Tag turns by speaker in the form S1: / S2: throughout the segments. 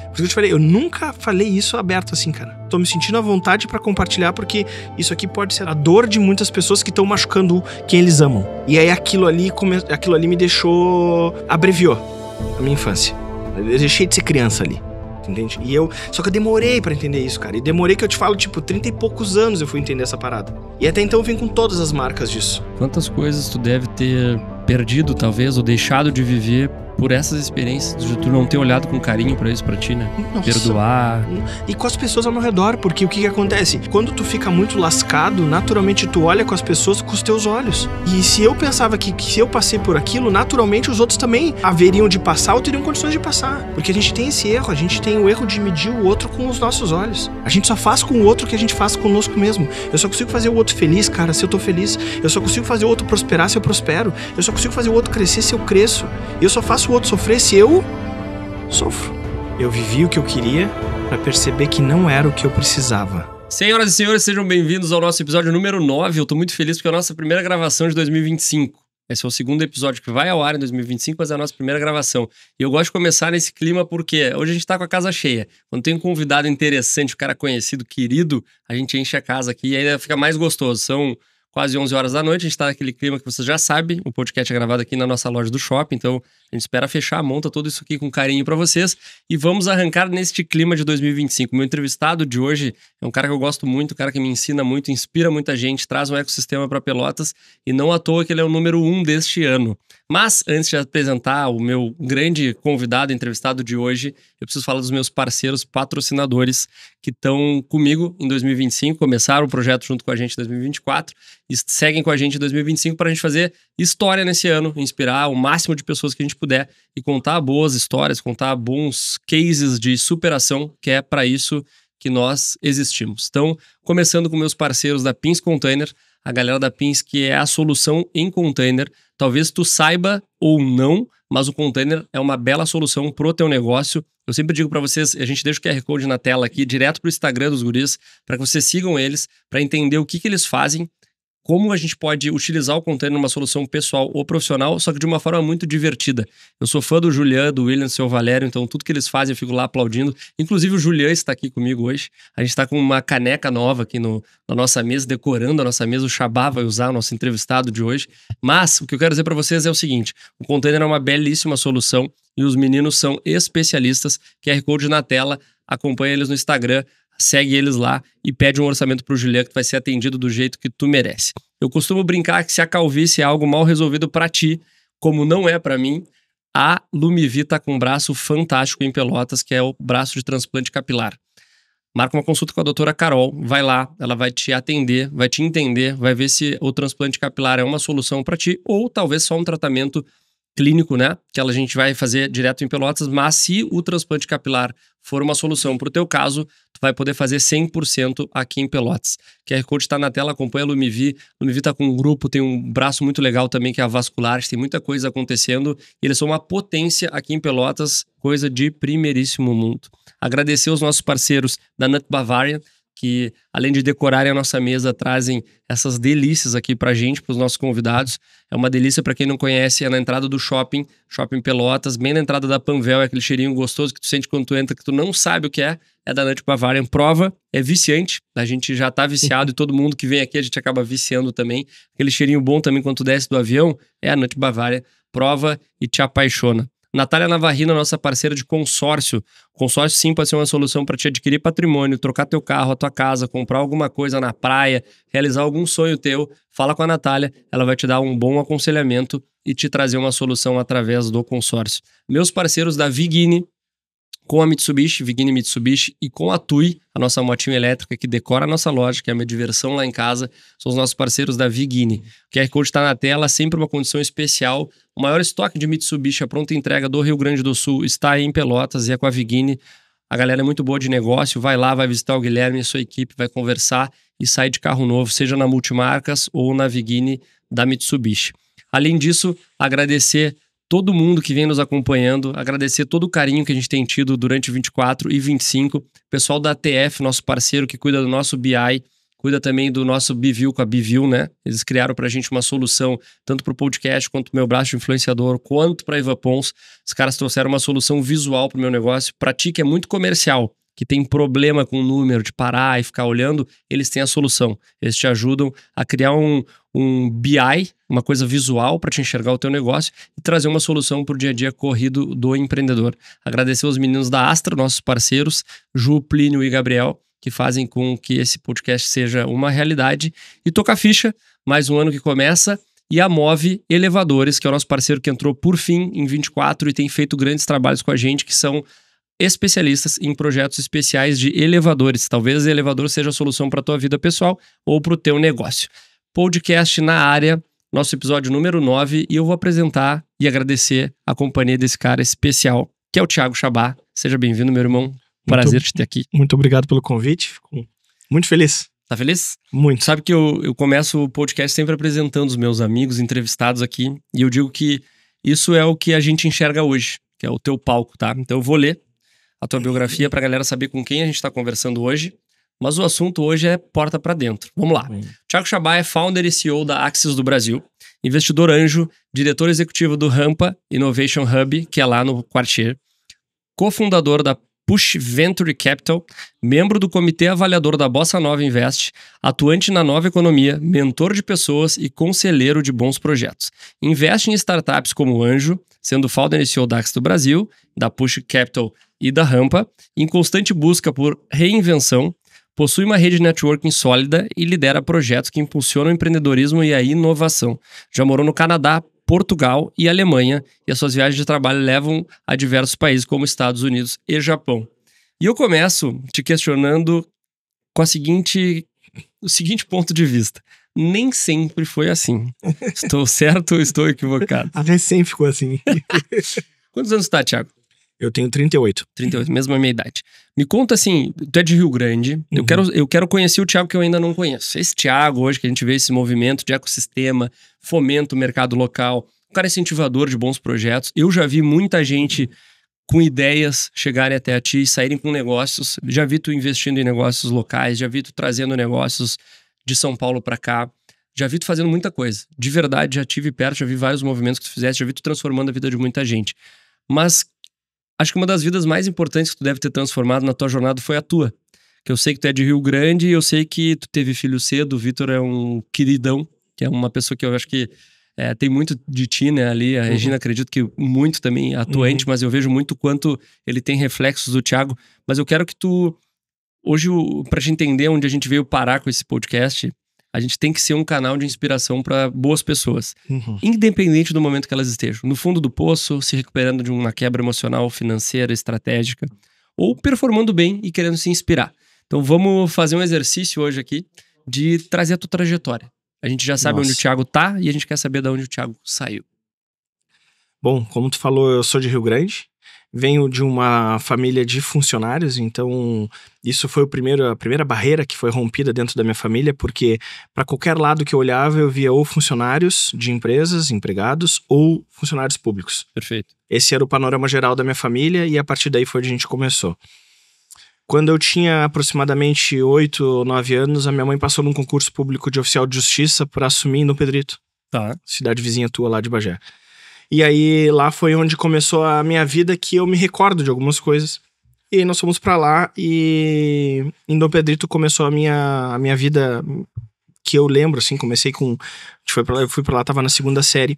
S1: Por isso que eu te falei, eu nunca falei isso aberto assim, cara. Tô me sentindo à vontade pra compartilhar, porque isso aqui pode ser a dor de muitas pessoas que estão machucando quem eles amam. E aí aquilo ali me deixou... abreviou a minha infância. Eu deixei de ser criança ali. Entende? Só que eu demorei pra entender isso, cara. E demorei, que eu te falo, 30 e poucos anos eu fui entender essa parada. E até então eu vim com todas as marcas disso.
S2: Quantas coisas tu deve ter perdido, talvez, ou deixado de viver por essas experiências, de tu não ter olhado com carinho pra isso pra ti, né?
S1: Nossa.
S2: Perdoar.
S1: E com as pessoas ao meu redor, porque o que acontece? Quando tu fica muito lascado, naturalmente tu olha com as pessoas com os teus olhos. E se eu pensava que se eu passei por aquilo, naturalmente os outros também haveriam de passar ou teriam condições de passar. Porque a gente tem esse erro, a gente tem o erro de medir o outro com os nossos olhos. A gente só faz com o outro o que a gente faz conosco mesmo. Eu só consigo fazer o outro feliz, cara, se eu tô feliz. Eu só consigo fazer o outro prosperar se eu prospero. Eu só consigo fazer o outro crescer se eu cresço. Eu só faço o outro sofrer se eu sofro. Eu vivi o que eu queria pra perceber que não era o que eu precisava.
S2: Senhoras e senhores, sejam bem-vindos ao nosso episódio número 9. Eu tô muito feliz porque é a nossa primeira gravação de 2025. Esse é o segundo episódio que vai ao ar em 2025, mas é a nossa primeira gravação. E eu gosto de começar nesse clima porque hoje a gente tá com a casa cheia. Quando tem um convidado interessante, um cara conhecido, querido, a gente enche a casa aqui e aí fica mais gostoso. São quase 11 horas da noite, a gente tá naquele clima que vocês já sabem. O podcast é gravado aqui na nossa loja do shopping, então a gente espera fechar, monta tudo isso aqui com carinho pra vocês e vamos arrancar neste clima de 2025. Meu entrevistado de hoje é um cara que eu gosto muito, um cara que me ensina muito, inspira muita gente, traz um ecossistema pra Pelotas e não à toa que ele é o número 1 deste ano. Mas, antes de apresentar o meu grande convidado, entrevistado de hoje, eu preciso falar dos meus parceiros patrocinadores que estão comigo em 2025, começaram o projeto junto com a gente em 2024 e seguem com a gente em 2025 para a gente fazer história nesse ano, inspirar o máximo de pessoas que a gente puder e contar boas histórias, contar bons cases de superação, que é para isso que nós existimos. Então, começando com meus parceiros da Pins Container, a galera da Pins, que é a solução em container. Talvez tu saiba ou não, mas o container é uma bela solução pro teu negócio. Eu sempre digo para vocês, a gente deixa o QR Code na tela aqui, direto pro Instagram dos guris, para que vocês sigam eles, para entender o que eles fazem, como a gente pode utilizar o container numa solução pessoal ou profissional, só que de uma forma muito divertida. Eu sou fã do Julian, do William, do seu Valério, então tudo que eles fazem eu fico lá aplaudindo. Inclusive o Julian está aqui comigo hoje. A gente está com uma caneca nova aqui na nossa mesa, decorando a nossa mesa. O Xabá vai usar, o nosso entrevistado de hoje. Mas o que eu quero dizer para vocês é o seguinte, o container é uma belíssima solução e os meninos são especialistas. QR Code na tela, acompanha eles no Instagram, segue eles lá e pede um orçamento pro Julian que tu vai ser atendido do jeito que tu merece. Eu costumo brincar que se a calvície é algo mal resolvido pra ti, como não é pra mim, a Lumivi tá com um braço fantástico em Pelotas, que é o braço de transplante capilar. Marca uma consulta com a doutora Carol, vai lá, ela vai te atender, vai te entender, vai ver se o transplante capilar é uma solução pra ti ou talvez só um tratamento clínico, né? Que a gente vai fazer direto em Pelotas, mas se o transplante capilar for uma solução para o teu caso, tu vai poder fazer 100% aqui em Pelotas. QR Code está na tela, acompanha a Lumivi. Lumivi está com um grupo, tem um braço muito legal também que é a Vasculares, tem muita coisa acontecendo e eles são uma potência aqui em Pelotas, coisa de primeiríssimo mundo. Agradecer os nossos parceiros da Nut Bavarian, que além de decorarem a nossa mesa, trazem essas delícias aqui pra gente, pros nossos convidados. É uma delícia pra quem não conhece, é na entrada do Shopping Pelotas, bem na entrada da Panvel, é aquele cheirinho gostoso que tu sente quando tu entra, que tu não sabe o que é da Nut Bavarian. Prova, é viciante, a gente já tá viciado e todo mundo que vem aqui a gente acaba viciando também. Aquele cheirinho bom também quando tu desce do avião, é a Nut Bavarian. Prova e te apaixona. Natália Navarrina, nossa parceira de consórcio. Consórcio sim pode ser uma solução para te adquirir patrimônio, trocar teu carro, a tua casa, comprar alguma coisa na praia, realizar algum sonho teu. Fala com a Natália, ela vai te dar um bom aconselhamento e te trazer uma solução através do consórcio. Meus parceiros da Vigini, com a Mitsubishi, Vigini Mitsubishi, e com a Tui, a nossa motinha elétrica que decora a nossa loja, que é a minha diversão lá em casa, são os nossos parceiros da Vigini. O QR Code está na tela, sempre uma condição especial. O maior estoque de Mitsubishi, a pronta entrega do Rio Grande do Sul, está aí em Pelotas e é com a Vigini. A galera é muito boa de negócio, vai lá, vai visitar o Guilherme e a sua equipe, vai conversar e sair de carro novo, seja na Multimarcas ou na Vigini da Mitsubishi. Além disso, agradecer todo mundo que vem nos acompanhando, agradecer todo o carinho que a gente tem tido durante 24 e 25, pessoal da ATF, nosso parceiro que cuida do nosso BI, cuida também do nosso Biview com a Biview, né? Eles criaram pra gente uma solução, tanto pro podcast, quanto pro meu braço de influenciador, quanto pra Eva Pons. Os caras trouxeram uma solução visual pro meu negócio. Pra ti, que é muito comercial, que tem problema com o número, de parar e ficar olhando, eles têm a solução. Eles te ajudam a criar um BI, uma coisa visual para te enxergar o teu negócio e trazer uma solução para o dia a dia corrido do empreendedor. Agradecer aos meninos da Astra, nossos parceiros, Ju, Plínio e Gabriel, que fazem com que esse podcast seja uma realidade. E Toca Ficha, mais um ano que começa. E a Move Elevadores, que é o nosso parceiro que entrou por fim em 24 e tem feito grandes trabalhos com a gente, que são especialistas em projetos especiais de elevadores. Talvez o elevador seja a solução para a tua vida pessoal ou para o teu negócio. Podcast na área, nosso episódio número 9, e eu vou apresentar e agradecer a companhia desse cara especial, que é o Thiago Chabá. Seja bem-vindo, meu irmão. Prazer te ter aqui.
S1: Muito obrigado pelo convite. Fico muito feliz.
S2: Tá feliz?
S1: Muito.
S2: Sabe que eu começo o podcast sempre apresentando os meus amigos entrevistados aqui, e eu digo que isso é o que a gente enxerga hoje, que é o teu palco, tá? Então eu vou ler a tua biografia pra galera saber com quem a gente tá conversando hoje, mas o assunto hoje é porta pra dentro. Vamos lá. Thiago Chabá é founder e CEO da Axis do Brasil, investidor anjo, diretor executivo do Rampa Innovation Hub, que é lá no Quartier, cofundador da Push Venture Capital, membro do comitê avaliador da Bossa Nova Invest, atuante na nova economia, mentor de pessoas e conselheiro de bons projetos. Investe em startups como Anjo, sendo founder e CEO da Axis do Brasil, da Push Capital e da Rampa, em constante busca por reinvenção, possui uma rede de networking sólida e lidera projetos que impulsionam o empreendedorismo e a inovação. Já morou no Canadá, Portugal e Alemanha, e as suas viagens de trabalho levam a diversos países como Estados Unidos e Japão. E eu começo te questionando com o seguinte ponto de vista. Nem sempre foi assim. Estou certo ou estou equivocado?
S1: A recém ficou assim.
S2: Quantos anos tá, Thiago?
S1: Eu tenho 38.
S2: 38, mesma minha idade. Me conta assim, tu é de Rio Grande, eu quero conhecer o Thiago que eu ainda não conheço. Esse Thiago hoje, que a gente vê esse movimento de ecossistema, fomenta o mercado local, um cara incentivador de bons projetos. Eu já vi muita gente com ideias chegarem até a ti e saírem com negócios. Já vi tu investindo em negócios locais, já vi tu trazendo negócios de São Paulo pra cá. Já vi tu fazendo muita coisa. De verdade, já tive perto, já vi vários movimentos que tu fizeste, já vi tu transformando a vida de muita gente. Mas acho que uma das vidas mais importantes que tu deve ter transformado na tua jornada foi a tua. Que eu sei que tu é de Rio Grande e eu sei que tu teve filho cedo. O Vitor é um queridão, que é uma pessoa que eu acho que tem muito de ti, né, ali. A Regina, acredito que muito também atuante, mas eu vejo muito quanto ele tem reflexos do Thiago. Mas eu quero que tu, hoje, pra gente entender onde a gente veio parar com esse podcast, a gente tem que ser um canal de inspiração para boas pessoas, independente do momento que elas estejam. No fundo do poço, se recuperando de uma quebra emocional, financeira, estratégica, ou performando bem e querendo se inspirar. Então vamos fazer um exercício hoje aqui de trazer a tua trajetória. A gente já sabe onde o Thiago tá e a gente quer saber de onde o Thiago saiu.
S1: Bom, como tu falou, eu sou de Rio Grande. Venho de uma família de funcionários, então isso foi a primeira barreira que foi rompida dentro da minha família, porque para qualquer lado que eu olhava, eu via ou funcionários de empresas, empregados, ou funcionários públicos.
S2: Perfeito.
S1: Esse era o panorama geral da minha família e a partir daí foi onde a gente começou. Quando eu tinha aproximadamente 8 ou 9 anos, a minha mãe passou num concurso público de oficial de justiça para assumir no Pedrito, cidade vizinha tua lá de Bagé. E aí lá foi onde começou a minha vida, que eu me recordo de algumas coisas. E aí nós fomos pra lá e em Dom Pedrito começou a minha vida, que eu lembro, assim, comecei com... eu fui pra lá, tava na 2ª série.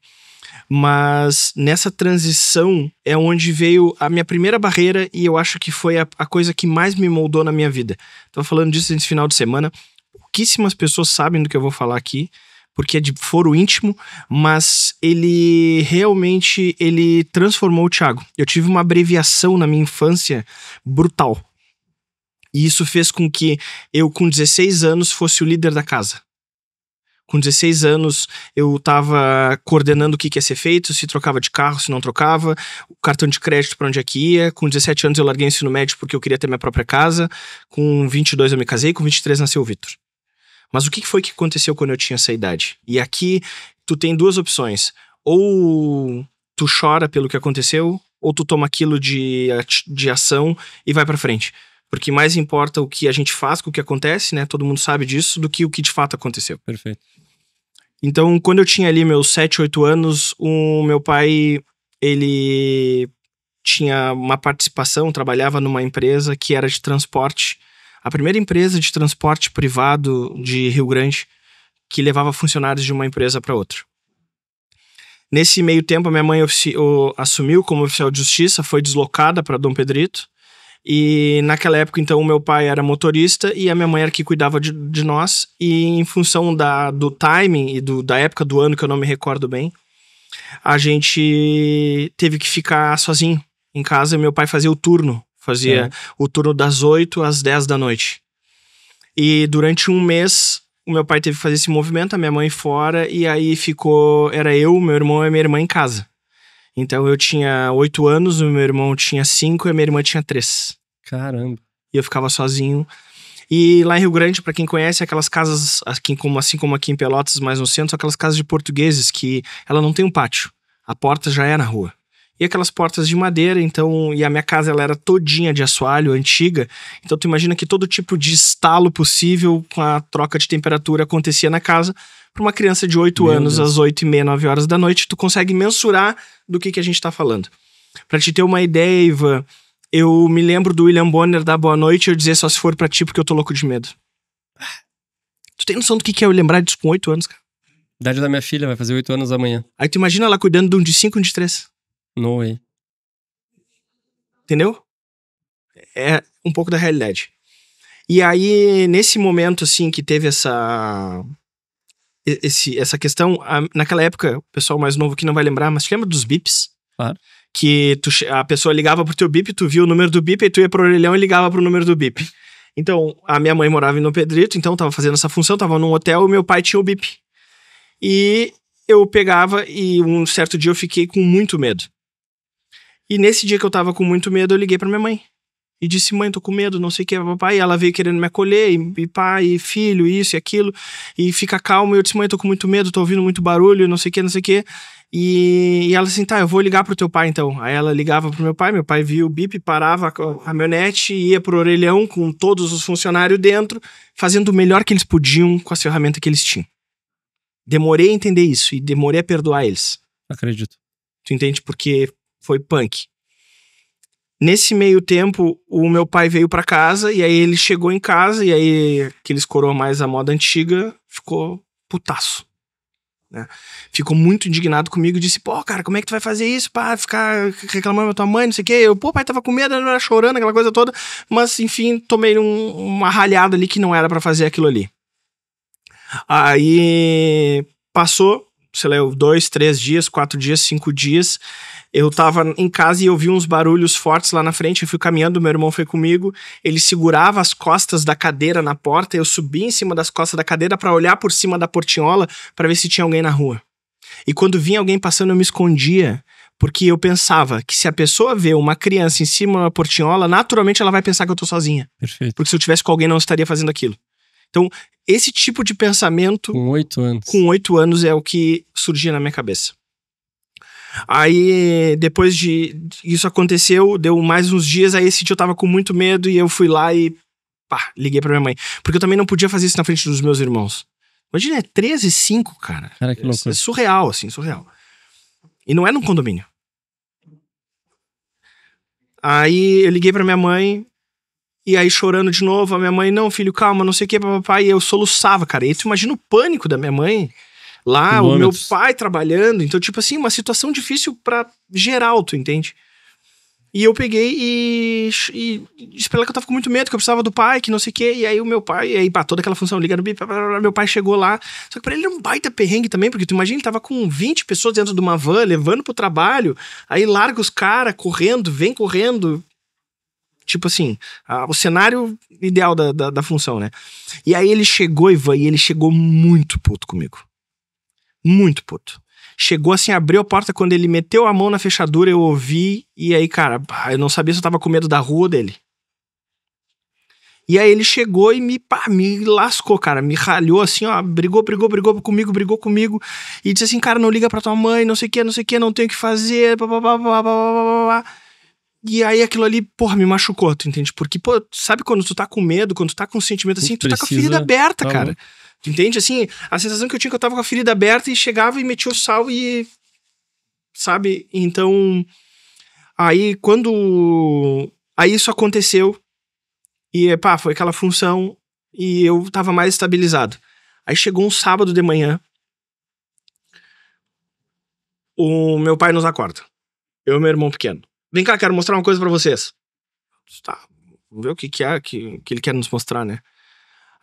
S1: Mas nessa transição é onde veio a minha primeira barreira e eu acho que foi a coisa que mais me moldou na minha vida. Tava falando disso nesse final de semana. Pouquíssimas pessoas sabem do que eu vou falar aqui, porque é de foro íntimo, mas ele realmente transformou o Thiago. Eu tive uma abreviação na minha infância brutal. E isso fez com que eu, com 16 anos, fosse o líder da casa. Com 16 anos, eu tava coordenando o que ia ser feito, se trocava de carro, se não trocava, o cartão de crédito para onde é que ia. Com 17 anos eu larguei o ensino médio porque eu queria ter minha própria casa. Com 22 eu me casei, com 23 nasceu o Vitor. Mas o que foi que aconteceu quando eu tinha essa idade? E aqui tu tem 2 opções. Ou tu chora pelo que aconteceu, ou tu toma aquilo de ação e vai pra frente. Porque mais importa o que a gente faz com o que acontece, né? Todo mundo sabe disso, do que o que de fato aconteceu.
S2: Perfeito.
S1: Então, quando eu tinha ali meus 7, 8 anos, o meu pai, ele tinha uma participação, trabalhava numa empresa que era de transporte. A primeira empresa de transporte privado de Rio Grande, que levava funcionários de uma empresa para outra. Nesse meio tempo, a minha mãe assumiu como oficial de justiça, foi deslocada para Dom Pedrito. E naquela época, então, o meu pai era motorista e a minha mãe era que cuidava de nós. E em função do timing e da época do ano, que eu não me recordo bem, a gente teve que ficar sozinho em casa. Meu pai fazia o turno. Fazia o turno das 8 às 10 da noite. E durante um mês, o meu pai teve que fazer esse movimento, a minha mãe fora. E aí era eu, meu irmão e minha irmã em casa. Então eu tinha 8 anos, o meu irmão tinha 5 e a minha irmã tinha 3.
S2: Caramba.
S1: E eu ficava sozinho. E lá em Rio Grande, pra quem conhece, aquelas casas, assim como aqui em Pelotas, mais no centro, são aquelas casas de portugueses que ela não tem um pátio. A porta já é na rua. E aquelas portas de madeira, então... E a minha casa, ela era todinha de assoalho, antiga. Então tu imagina que todo tipo de estalo possível com a troca de temperatura acontecia na casa. Para uma criança de 8 anos, às 8h30, 9 horas da noite, tu consegue mensurar do que a gente tá falando. Pra te ter uma ideia, Ivan, eu me lembro do William Bonner dar boa noite e eu dizer só se for pra ti porque eu tô louco de medo. Tu tem noção do que é eu lembrar disso com 8 anos, cara?
S2: Idade da minha filha, vai fazer 8 anos amanhã.
S1: Aí tu imagina ela cuidando de um de 5 e um de 3.
S2: No way.
S1: Entendeu? É um pouco da realidade. E aí, nesse momento, assim, que teve essa questão, naquela época, o pessoal mais novo aqui não vai lembrar, mas te lembra dos bips?
S2: Claro.
S1: Que a pessoa ligava pro teu bip, tu via o número do bip, e tu ia pro orelhão e ligava pro número do bip. Então, a minha mãe morava em Dom Pedrito, então tava fazendo essa função, tava num hotel e meu pai tinha o bip. E eu pegava e um certo dia eu fiquei com muito medo. E nesse dia que eu tava com muito medo, eu liguei pra minha mãe. E disse, mãe, tô com medo, não sei o que, papai. E ela veio querendo me acolher, e pai, e filho, isso e aquilo. E fica calmo. E eu disse, mãe, tô com muito medo, tô ouvindo muito barulho, não sei o que, não sei o que. E ela assim, tá, eu vou ligar pro teu pai então. Aí ela ligava pro meu pai via o bip, parava a caminhonete, ia pro orelhão com todos os funcionários dentro, fazendo o melhor que eles podiam com as ferramentas que eles tinham. Demorei a entender isso e demorei a perdoar eles.
S2: Acredito.
S1: Tu entende? Porque foi punk. Nesse meio tempo, o meu pai veio pra casa e aí ele chegou em casa e aí aqueles coroa mais a moda antiga ficou putaço. Né? Ficou muito indignado comigo e disse, pô, cara, como é que tu vai fazer isso pra ficar reclamando da tua mãe, não sei o quê. O pai tava com medo, não era chorando, aquela coisa toda. Mas, enfim, tomei uma ralhada ali que não era pra fazer aquilo ali. Aí passou, sei lá, 2, 3 dias, 4 dias, 5 dias. Eu tava em casa e eu vi uns barulhos fortes lá na frente. Eu fui caminhando, meu irmão foi comigo. Ele segurava as costas da cadeira na porta. Eu subi em cima das costas da cadeira pra olhar por cima da portinhola pra ver se tinha alguém na rua. E quando vinha alguém passando, eu me escondia. Porque eu pensava que se a pessoa vê uma criança em cima da portinhola, naturalmente ela vai pensar que eu tô sozinha.
S2: Perfeito.
S1: Porque se eu tivesse com alguém, não estaria fazendo aquilo. Então, esse tipo de pensamento...
S2: Com 8 anos.
S1: Com 8 anos é o que surgia na minha cabeça. Aí, depois de isso aconteceu, deu mais uns dias, aí esse dia eu tava com muito medo e eu fui lá e liguei pra minha mãe. Porque eu também não podia fazer isso na frente dos meus irmãos. Imagina, é 13, 5, cara.
S2: Cara, que loucura.
S1: É surreal, assim, surreal. E não é num condomínio. Aí eu liguei pra minha mãe e aí chorando de novo, a minha mãe, não, filho, calma, não sei o que, papai, e eu soluçava, cara. E tu imagina o pânico da minha mãe... Lá, o meu pai trabalhando. Então, tipo assim, uma situação difícil pra geral, tu entende? E eu peguei e disse pra ela que eu tava com muito medo, que eu precisava do pai, que não sei o quê. E aí o meu pai, toda aquela função, liga no bip, meu pai chegou lá. Só que pra ele era um baita perrengue também, porque tu imagina, ele tava com 20 pessoas dentro de uma van, levando pro trabalho. Aí larga os caras correndo, vem correndo. Tipo assim, o cenário ideal da função, né? E aí ele chegou, Ivan, e ele chegou muito puto comigo. Muito puto. Chegou assim, abriu a porta, quando ele meteu a mão na fechadura, eu ouvi, e aí, cara, eu não sabia se eu tava com medo da rua dele. E aí ele chegou e me lascou, cara, me ralhou assim, ó, brigou comigo, e disse assim, cara, não liga pra tua mãe, não sei o que, não tem o que fazer, E aí aquilo ali, porra, me machucou, tu entende? Porque, pô, sabe quando tu tá com medo, quando tu tá com um sentimento assim, tu tá com a ferida aberta, cara. Tu entende? Assim, a sensação que eu tinha que eu tava com a ferida aberta e chegava e metia o sal e... Sabe? Então... Aí, quando... Aí isso aconteceu e, pá, foi aquela função e eu tava mais estabilizado. Aí chegou um sábado de manhã, o meu pai nos acorda. Eu e meu irmão pequeno. Vem cá, quero mostrar uma coisa pra vocês. Tá, vamos ver o que é que ele quer nos mostrar, né?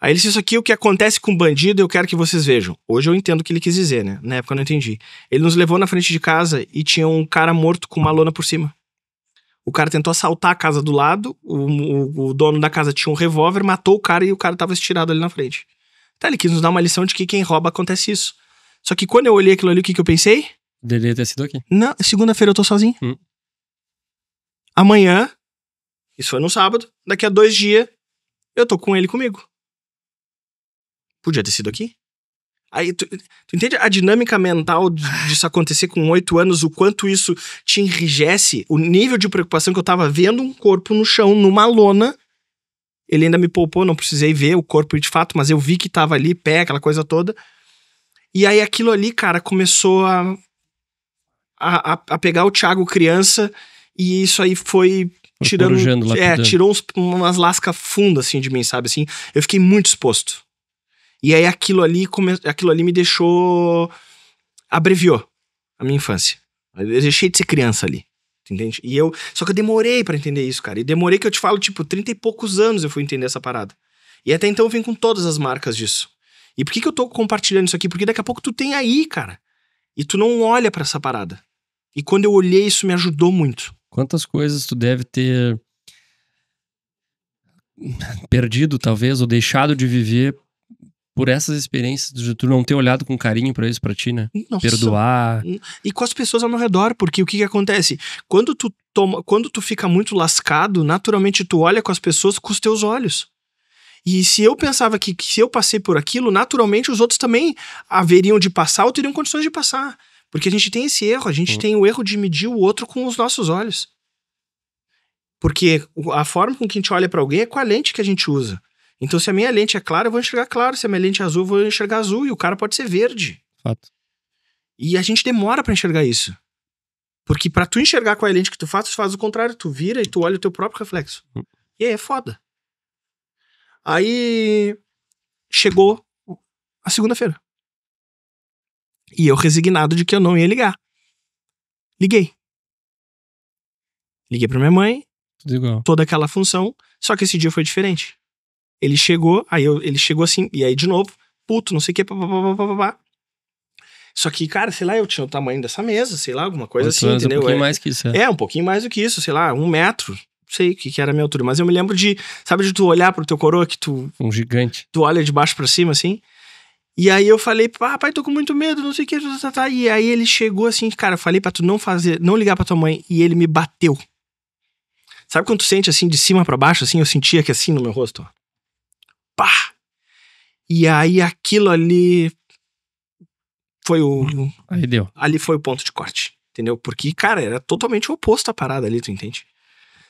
S1: Aí ele disse, isso aqui é o que acontece com bandido, eu quero que vocês vejam. Hoje eu entendo o que ele quis dizer, né? Na época eu não entendi. Ele nos levou na frente de casa e tinha um cara morto com uma lona por cima. O cara tentou assaltar a casa do lado, o dono da casa tinha um revólver, matou o cara e o cara tava estirado ali na frente. Tá, ele quis nos dar uma lição de que quem rouba acontece isso. Só que quando eu olhei aquilo ali, o que eu pensei?
S2: Deveria ter sido aqui.
S1: Não, segunda-feira eu tô sozinho. Amanhã, isso foi no sábado, daqui a 2 dias, eu tô com ele comigo. Podia ter sido aqui. Aí, tu entende a dinâmica mental disso acontecer com 8 anos, o quanto isso te enrijece, o nível de preocupação que eu tava vendo um corpo no chão, numa lona. Ele ainda me poupou, não precisei ver o corpo de fato, mas eu vi que tava ali, pé, aquela coisa toda. E aí aquilo ali, cara, começou a pegar o Thiago criança e isso aí foi tirando... tirou umas lascas fundas, assim, de mim, sabe? Assim, eu fiquei muito exposto. E aí aquilo ali me deixou... abreviou a minha infância. Eu deixei de ser criança ali, entende? Só que eu demorei pra entender isso, cara. E demorei que eu te falo, tipo, 30 e poucos anos eu fui entender essa parada. E até então eu vim com todas as marcas disso. E por que eu tô compartilhando isso aqui? Porque daqui a pouco tu tem aí, cara. E tu não olha pra essa parada. E quando eu olhei, isso me ajudou muito.
S2: Quantas coisas tu deve ter perdido, talvez, ou deixado de viver por essas experiências de tu não ter olhado com carinho pra isso pra ti, né?
S1: Nossa.
S2: Perdoar.
S1: E com as pessoas ao meu redor, porque o que acontece? Quando tu fica muito lascado, naturalmente tu olha com as pessoas com os teus olhos. E se eu pensava que se eu passei por aquilo, naturalmente os outros também haveriam de passar ou teriam condições de passar. Porque a gente tem esse erro, a gente tem o erro de medir o outro com os nossos olhos. Porque a forma com que a gente olha pra alguém é com a lente que a gente usa. Então se a minha lente é clara, eu vou enxergar claro. Se a minha lente é azul, eu vou enxergar azul. E o cara pode ser verde.
S2: Fato.
S1: E a gente demora pra enxergar isso. Porque pra tu enxergar qual é a lente que tu faz o contrário. Tu vira e tu olha o teu próprio reflexo. E aí é foda. Aí chegou a segunda-feira. E eu resignado de que eu não ia ligar. Liguei. Liguei pra minha mãe.
S2: Tudo igual.
S1: Toda aquela função. Só que esse dia foi diferente. Ele chegou, ele chegou assim, e aí de novo, puto, não sei o que, papapá. Só que, cara, sei lá, eu tinha o tamanho dessa mesa, sei lá, alguma coisa assim, entendeu?
S2: Um pouquinho mais que isso,
S1: um pouquinho mais do que isso, sei lá, 1 metro. Não sei o que era a minha altura, mas eu me lembro de, sabe, de tu olhar pro teu coroa que tu...
S2: Um gigante.
S1: Tu olha de baixo pra cima, assim. E aí eu falei, pai, tô com muito medo, não sei o que, E aí ele chegou assim, cara, eu falei pra tu não ligar pra tua mãe, e ele me bateu. Sabe quando tu sente assim, de cima pra baixo, assim, eu sentia que assim no meu rosto, ó. Pá! E aí aquilo ali foi
S2: Aí deu.
S1: Ali foi o ponto de corte, entendeu? Porque, cara, era totalmente o oposto a parada ali, tu entende?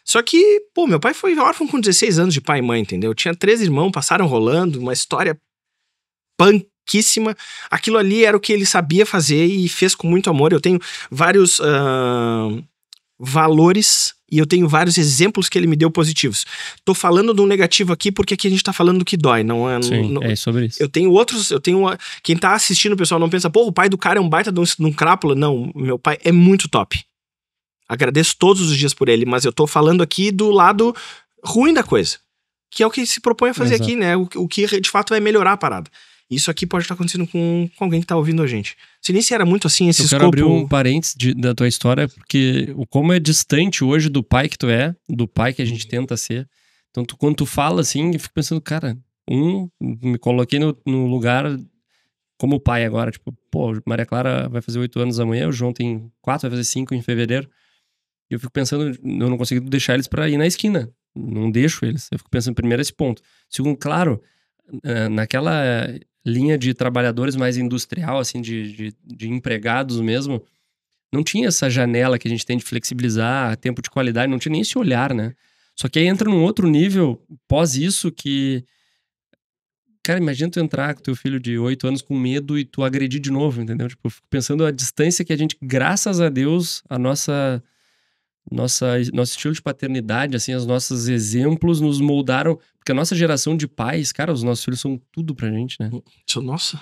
S1: Só que, pô, meu pai foi órfão com 16 anos de pai e mãe, entendeu? Tinha 3 irmãos, passaram rolando, uma história punkíssima. Aquilo ali era o que ele sabia fazer e fez com muito amor. Eu tenho vários valores e eu tenho vários exemplos que ele me deu positivos. Tô falando de um negativo aqui porque aqui a gente tá falando do que dói, não é?
S2: Sim, é sobre isso.
S1: Eu tenho outros, quem tá assistindo, o pessoal não pensa, pô, o pai do cara é um baita de um crápula. Não, meu pai é muito top. Agradeço todos os dias por ele, mas eu tô falando aqui do lado ruim da coisa. Que é o que se propõe a fazer aqui, né? O que de fato vai melhorar a parada. Isso aqui pode estar acontecendo com alguém que tá ouvindo a gente. Se nem se era muito assim, esse escopo...
S2: Eu quero abrir um parênteses da tua história, porque como é distante hoje do pai que tu é, do pai que a gente tenta ser. Então, quando tu fala assim, eu fico pensando, cara, me coloquei no lugar como pai agora. Tipo, pô, Maria Clara vai fazer 8 anos amanhã, o João tem 4, vai fazer 5 em fevereiro. E eu fico pensando, eu não consigo deixar eles pra ir na esquina. Não deixo eles. Eu fico pensando, primeiro, esse ponto. Segundo, claro, naquela linha de trabalhadores mais industrial, assim, de empregados mesmo, Não tinha essa janela que a gente tem de flexibilizar, tempo de qualidade, não tinha nem esse olhar, né? Só que aí entra num outro nível, pós isso, que... Cara, imagina tu entrar com teu filho de 8 anos com medo e tu agredir de novo, entendeu? Tipo, eu fico pensando a distância que a gente, graças a Deus, nosso estilo de paternidade, assim, os nossos exemplos nos moldaram. Porque a nossa geração de pais, cara, os nossos filhos são tudo pra gente, né?
S1: Nossa.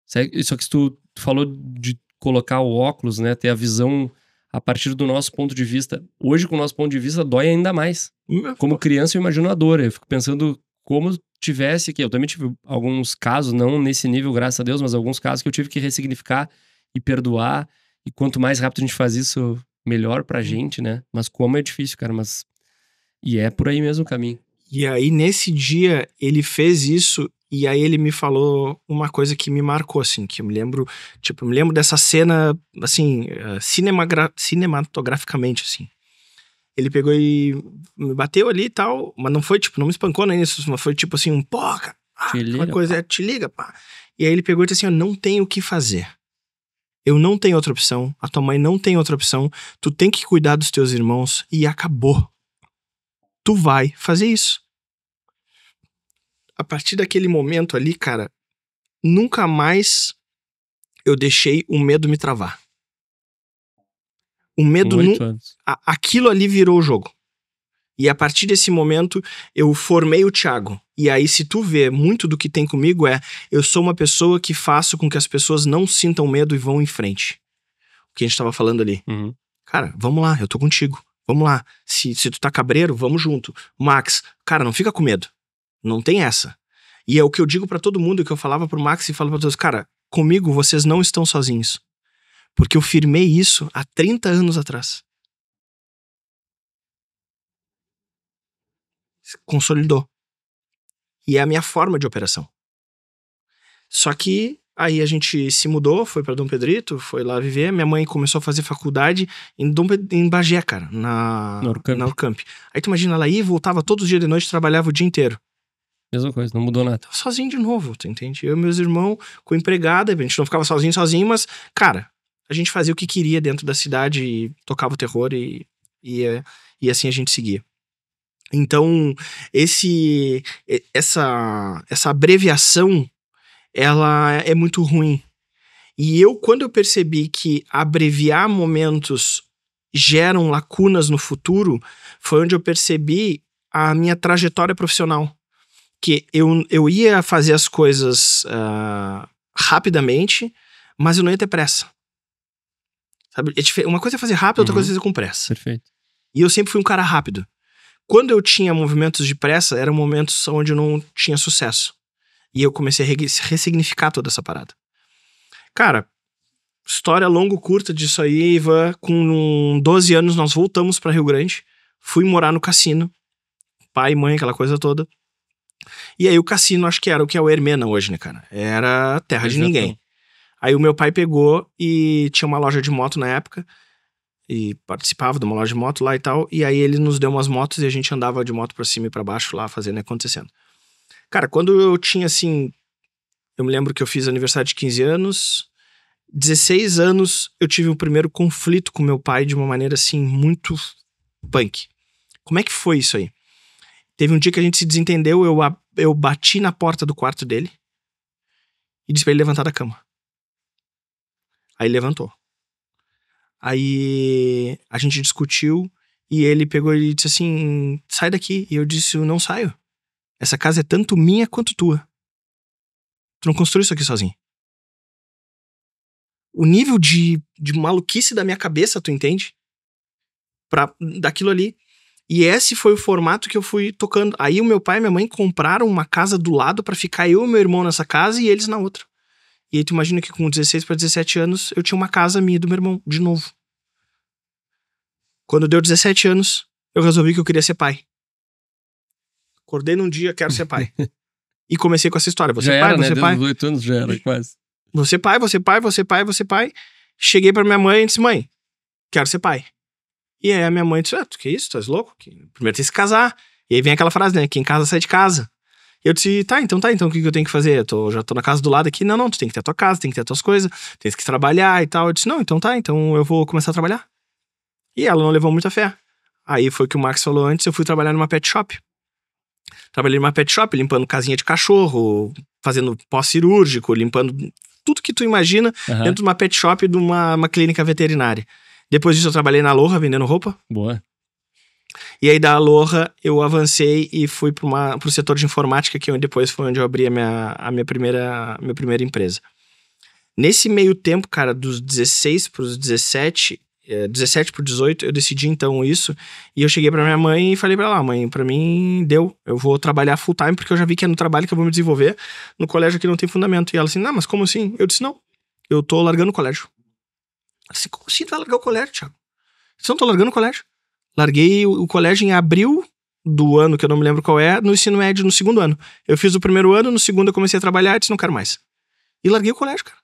S2: Só que tu falou de colocar o óculos, né? Ter a visão a partir do nosso ponto de vista. Hoje, com o nosso ponto de vista, dói ainda mais. Como criança, eu imagino a dor. Eu fico pensando como tivesse aqui. Eu também tive alguns casos, não nesse nível, graças a Deus, mas alguns casos que eu tive que ressignificar e perdoar. E quanto mais rápido a gente faz isso, melhor pra gente, né? Mas como é difícil, cara. E é por aí mesmo o caminho.
S1: E aí, nesse dia, ele fez isso. E aí ele me falou uma coisa que me marcou, assim, que eu me lembro dessa cena, assim, cinematograficamente, assim. Ele pegou e me bateu ali e tal, mas não foi, tipo, não me espancou nem isso, mas foi tipo assim, cara, uma coisa, te liga, pá. E aí ele pegou e disse assim, eu não tenho o que fazer. Eu não tenho outra opção, a tua mãe não tem outra opção, tu tem que cuidar dos teus irmãos e acabou. Tu vai fazer isso. A partir daquele momento ali, cara, nunca mais eu deixei o medo me travar. O medo... Aquilo ali virou o jogo. E a partir desse momento, eu formei o Thiago. E aí, se tu vê, muito do que tem comigo eu sou uma pessoa que faço com que as pessoas não sintam medo e vão em frente. O que a gente tava falando ali.
S2: Uhum.
S1: Cara, vamos lá, eu tô contigo. Vamos lá. Se tu tá cabreiro, vamos junto. Max, cara, não fica com medo. Não tem essa. E é o que eu digo pra todo mundo, que eu falava pro Max e falo pra todos, cara, comigo vocês não estão sozinhos. Porque eu firmei isso há 30 anos atrás. Consolidou. E é a minha forma de operação. Só que aí a gente se mudou, foi pra Dom Pedrito, foi lá viver. Minha mãe começou a fazer faculdade em Bagé, cara, na Urcamp. Aí tu imagina, ela ia e voltava todos os dias de noite, trabalhava o dia inteiro.
S2: Mesma coisa, não mudou nada.
S1: Tava sozinho de novo, tu entende? Eu e meus irmãos com empregada, a gente não ficava sozinho, mas, cara, a gente fazia o que queria dentro da cidade e tocava o terror e assim a gente seguia. Então, essa abreviação, ela é muito ruim. E quando eu percebi que abreviar momentos geram lacunas no futuro, foi onde eu percebi a minha trajetória profissional. Que eu ia fazer as coisas rapidamente, mas eu não ia ter pressa. Sabe? Uma coisa é fazer rápido, outra coisa é fazer com pressa.
S2: Perfeito.
S1: E eu sempre fui um cara rápido. Quando eu tinha movimentos de pressa, eram momentos onde eu não tinha sucesso. E eu comecei a ressignificar toda essa parada. Cara, história longa, curta disso aí, Ivan. Com 12 anos nós voltamos pra Rio Grande. Fui morar no cassino. Pai, mãe, aquela coisa toda. E aí o cassino, acho que era o que é o Hermena hoje, né, cara? Era terra de ninguém. Aí o meu pai pegou e tinha uma loja de moto na época. E participava de uma loja de moto lá e tal. E aí ele nos deu umas motos e a gente andava de moto pra cima e pra baixo lá, fazendo e acontecendo. Cara, quando eu tinha assim... Eu me lembro que eu fiz aniversário de 15 anos. 16 anos eu tive o primeiro conflito com meu pai de uma maneira assim, muito punk. Como é que foi isso aí? Teve um dia que a gente se desentendeu, eu bati na porta do quarto dele e disse pra ele levantar da cama. Aí ele levantou. Aí a gente discutiu e ele pegou e disse assim, sai daqui. E eu disse, eu não saio. Essa casa é tanto minha quanto tua. Tu não construiu isso aqui sozinho. O nível de maluquice da minha cabeça, tu entende? Daquilo ali. E esse foi o formato que eu fui tocando. Aí o meu pai e minha mãe compraram uma casa do lado pra ficar eu e meu irmão nessa casa e eles na outra. E aí tu imagina que com 16 para 17 anos eu tinha uma casa minha e do meu irmão, de novo. Quando deu 17 anos, eu resolvi que eu queria ser pai. Acordei num dia, quero ser pai. E comecei com essa história. Você
S2: já
S1: pai,
S2: era,
S1: você
S2: né?
S1: pai.
S2: Desde os 8 anos já era, quase.
S1: Você pai, você pai, você pai, você pai. Cheguei pra minha mãe e disse, mãe, quero ser pai. E aí a minha mãe disse, tu que isso? Tu és louco? Primeiro tem que se casar. E aí vem aquela frase, né? Quem casa sai de casa. Eu disse, tá, então o que eu tenho que fazer? Já tô na casa do lado aqui. Não, tu tem que ter a tua casa, tem que ter as tuas coisas, tem que trabalhar e tal. Eu disse, não, então eu vou começar a trabalhar. E ela não levou muita fé. Aí foi o que o Max falou antes, eu fui trabalhar numa pet shop. Trabalhei numa pet shop, limpando casinha de cachorro, fazendo pós-cirúrgico, limpando tudo que tu imagina dentro de uma pet shop de uma clínica veterinária. Depois disso eu trabalhei na Aloha, vendendo roupa.
S2: Boa.
S1: E aí da Aloha eu avancei e fui pro setor de informática, que depois foi onde eu abri a minha primeira empresa. Nesse meio tempo, cara, dos 16 pros 17 pro 18, eu decidi então isso. E eu cheguei pra minha mãe e falei pra ela, mãe, pra mim deu. Eu vou trabalhar full time porque eu já vi que é no trabalho que eu vou me desenvolver. No colégio aqui não tem fundamento. E ela assim, não, mas como assim? Eu disse, não, eu tô largando o colégio. Ela assim, como assim tu vai largar o colégio, Thiago? Eu disse, não, tô largando o colégio. Larguei o colégio em abril do ano, que eu não me lembro qual é, no ensino médio, no segundo ano. Eu fiz o primeiro ano, no segundo eu comecei a trabalhar e disse, não quero mais. E larguei o colégio, cara.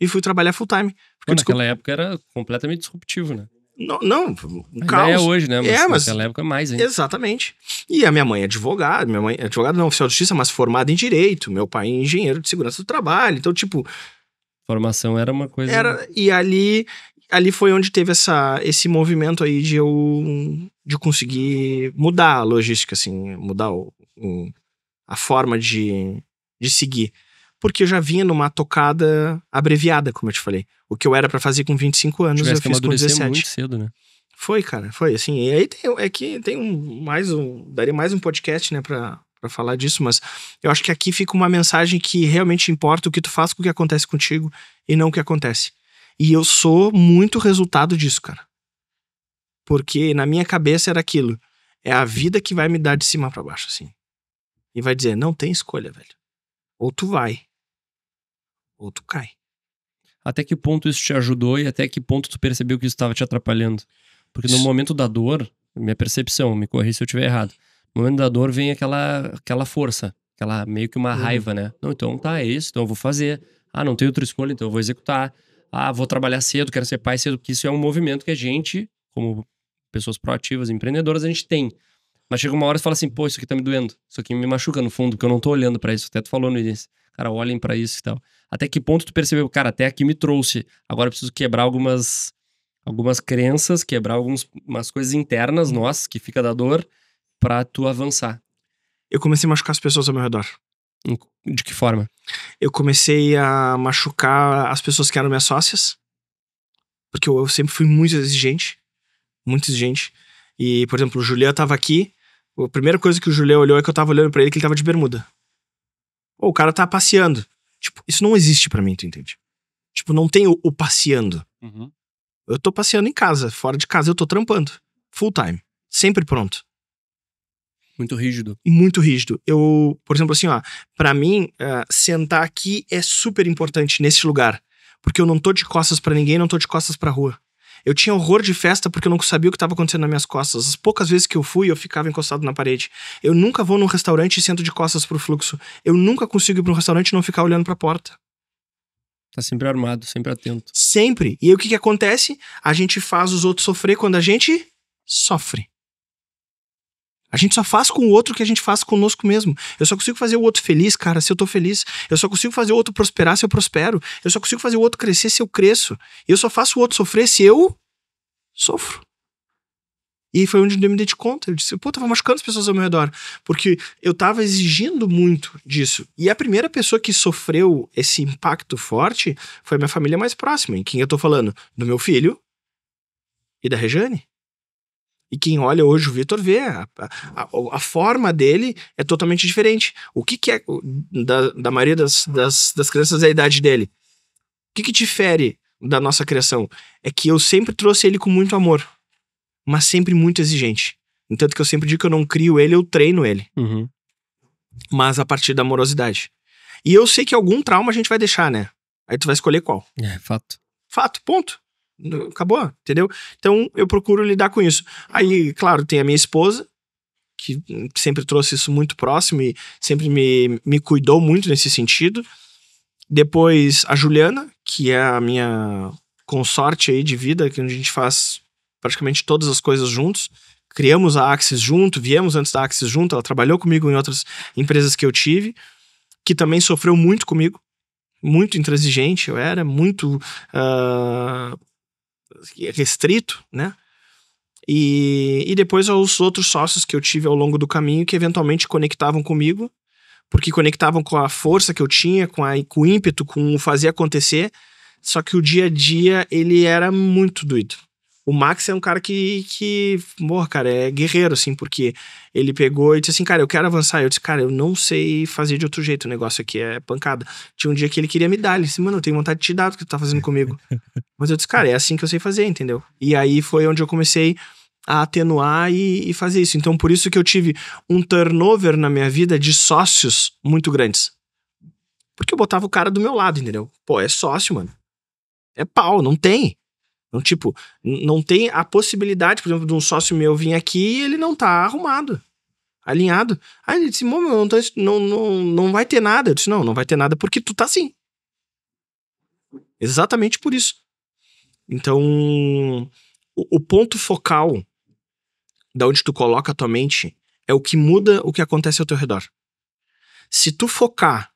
S1: E fui trabalhar full time.
S2: Porque naquela época era completamente disruptivo, né?
S1: Não, um caos.
S2: É hoje, né?
S1: Mas
S2: naquela época mais ainda.
S1: Exatamente. E a minha mãe é advogada, minha mãe é advogada não oficial de justiça, mas formada em direito. Meu pai é engenheiro de segurança do trabalho. Então, tipo...
S2: Formação era uma coisa...
S1: E ali foi onde teve esse movimento aí de conseguir mudar a logística, assim, mudar a forma de seguir. Porque eu já vinha numa tocada abreviada, como eu te falei. O que eu era pra fazer com 25 anos, eu fiz com 17.
S2: Muito cedo, né?
S1: Foi, cara, foi assim. E aí daria mais um podcast, né, pra falar disso, mas eu acho que aqui fica uma mensagem que realmente importa o que tu faz com o que acontece contigo e não o que acontece. E eu sou muito resultado disso, cara. Porque na minha cabeça era aquilo. É a vida que vai me dar de cima pra baixo, assim. E vai dizer, não tem escolha, velho. Ou tu vai, ou tu cai.
S2: Até que ponto isso te ajudou e até que ponto tu percebeu que isso estava te atrapalhando? Porque no momento da dor, minha percepção, me corri se eu estiver errado. No momento da dor vem aquela força, meio que uma raiva, né? Não, então tá, é isso, então eu vou fazer. Ah, não tenho outra escolha, então eu vou executar. Ah, vou trabalhar cedo, quero ser pai cedo, porque isso é um movimento que a gente, como pessoas proativas, empreendedoras, a gente tem. Mas chega uma hora e fala assim, pô, isso aqui tá me doendo. Isso aqui me machuca no fundo, porque eu não tô olhando pra isso. Até tu falou no início. Cara, olhem pra isso e tal. Até que ponto tu percebeu, cara, até aqui me trouxe. Agora eu preciso quebrar algumas crenças, quebrar umas coisas internas nossas, que fica da dor, pra tu avançar.
S1: Eu comecei a machucar as pessoas ao meu redor.
S2: De que forma?
S1: Eu comecei a machucar as pessoas que eram minhas sócias. Porque eu sempre fui muito exigente. Muito exigente. E, por exemplo, o Julián tava aqui. A primeira coisa que o Julián olhou é que eu tava olhando pra ele que ele tava de bermuda. O cara tá passeando. Tipo, isso não existe pra mim, tu entende? Tipo, não tem o passeando.
S2: Uhum.
S1: Eu tô passeando em casa. Fora de casa eu tô trampando. Full time. Sempre pronto.
S2: Muito rígido.
S1: Muito rígido. Por exemplo, assim, ó. Pra mim, sentar aqui é super importante nesse lugar. Porque eu não tô de costas pra ninguém, não tô de costas pra rua. Eu tinha horror de festa porque eu não sabia o que estava acontecendo nas minhas costas. As poucas vezes que eu fui, eu ficava encostado na parede. Eu nunca vou num restaurante e sento de costas pro fluxo. Eu nunca consigo ir pra um restaurante e não ficar olhando pra porta.
S2: Tá sempre armado, sempre atento.
S1: Sempre. E aí o que acontece? A gente faz os outros sofrer quando a gente sofre. A gente só faz com o outro o que a gente faz conosco mesmo. Eu só consigo fazer o outro feliz, cara, se eu tô feliz. Eu só consigo fazer o outro prosperar se eu prospero. Eu só consigo fazer o outro crescer se eu cresço. Eu só faço o outro sofrer se eu sofro. E foi onde eu me dei de conta. Eu disse, pô, tava machucando as pessoas ao meu redor. Porque eu tava exigindo muito disso. E a primeira pessoa que sofreu esse impacto forte foi a minha família mais próxima. Em quem eu tô falando? Do meu filho e da Rejane. E quem olha hoje o Vitor vê, a forma dele é totalmente diferente. O que é, da maioria das crianças, é a idade dele? O que difere da nossa criação? É que eu sempre trouxe ele com muito amor, mas sempre muito exigente. Tanto que eu sempre digo que eu não crio ele, eu treino ele.
S2: Uhum.
S1: Mas a partir da amorosidade. E eu sei que algum trauma a gente vai deixar, né? Aí tu vai escolher qual.
S2: É, fato.
S1: Fato, ponto. Acabou, entendeu? Então eu procuro lidar com isso. Aí, claro, tem a minha esposa, que sempre trouxe isso muito próximo e sempre me cuidou muito nesse sentido. Depois a Juliana, que é a minha consorte aí de vida, que a gente faz praticamente todas as coisas juntos. criamos a Axis junto, viemos antes da Axis junto, ela trabalhou comigo em outras empresas que eu tive, que também sofreu muito comigo, muito intransigente, eu era muito restrito, né? E depois os outros sócios que eu tive ao longo do caminho que eventualmente conectavam comigo, porque conectavam com a força que eu tinha, com o ímpeto, com o fazer acontecer, só que o dia a dia ele era muito doido. O Max é um cara morra, cara, é guerreiro, assim, porque ele pegou e disse assim, cara, eu quero avançar. Eu disse, cara, eu não sei fazer de outro jeito, o negócio aqui é pancada. Tinha um dia que ele queria me dar, ele disse, mano, eu tenho vontade de te dar o que tu tá fazendo comigo. Mas eu disse, cara, é assim que eu sei fazer, entendeu? E aí foi onde eu comecei a atenuar e fazer isso. Então, por isso que eu tive um turnover na minha vida de sócios muito grandes. Porque eu botava o cara do meu lado, entendeu? Pô, é sócio, mano. É pau, não tem. Não, tipo, não tem a possibilidade, por exemplo, de um sócio meu vir aqui e ele não tá arrumado, alinhado. Aí ele disse, não vai ter nada. Eu disse, não vai ter nada porque tu tá assim. Exatamente por isso. Então, o ponto focal da onde tu coloca a tua mente é o que muda o que acontece ao teu redor. Se tu focar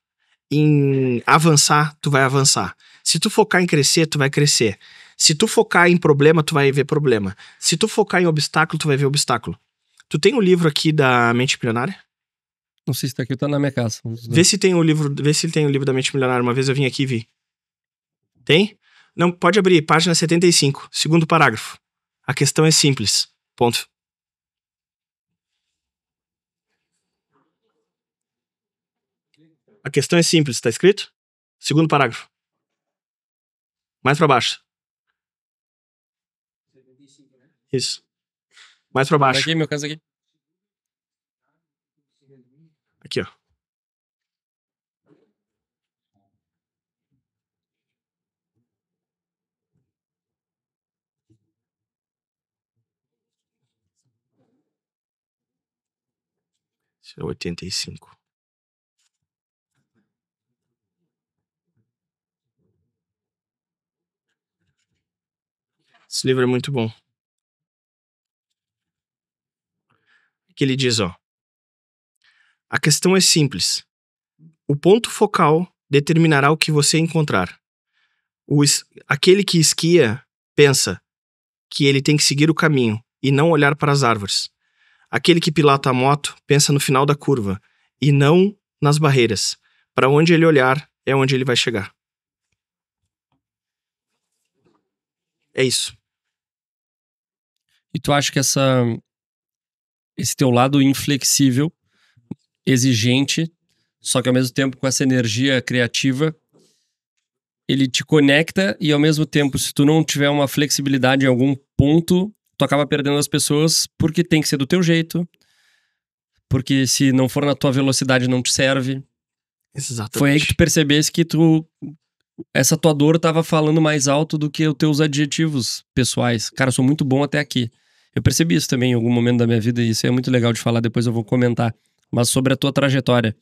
S1: em avançar, tu vai avançar. Se tu focar em crescer, tu vai crescer. Se tu focar em problema, tu vai ver problema. Se tu focar em obstáculo, tu vai ver obstáculo. Tu tem o livro aqui da Mente Milionária?
S2: Não sei se tá aqui, tá na minha casa.
S1: Vê se tem o livro da Mente Milionária. Uma vez eu vim aqui e vi. Tem? Não, pode abrir, página 75, segundo parágrafo. A questão é simples. Ponto. A questão é simples, tá escrito? Segundo parágrafo. Mais pra baixo. Isso. Mais pra baixo.
S2: Aqui, meu caso aqui.
S1: Aqui, ó. Esse é 85. Esse livro é muito bom. Que ele diz, ó. A questão é simples. O ponto focal determinará o que você encontrar. Aquele que esquia pensa que ele tem que seguir o caminho e não olhar para as árvores. Aquele que pilota a moto pensa no final da curva e não nas barreiras. Para onde ele olhar é onde ele vai chegar. É isso.
S2: E tu acha que esse teu lado inflexível, exigente, só que ao mesmo tempo com essa energia criativa, ele te conecta e ao mesmo tempo, se tu não tiver uma flexibilidade em algum ponto, tu acaba perdendo as pessoas porque tem que ser do teu jeito, porque se não for na tua velocidade não te serve.
S1: Exatamente.
S2: Foi aí que tu percebesse que essa tua dor tava falando mais alto do que os teus adjetivos pessoais. Cara, eu sou muito bom até aqui. Eu percebi isso também em algum momento da minha vida e isso é muito legal de falar, depois eu vou comentar. Mas sobre a tua trajetória.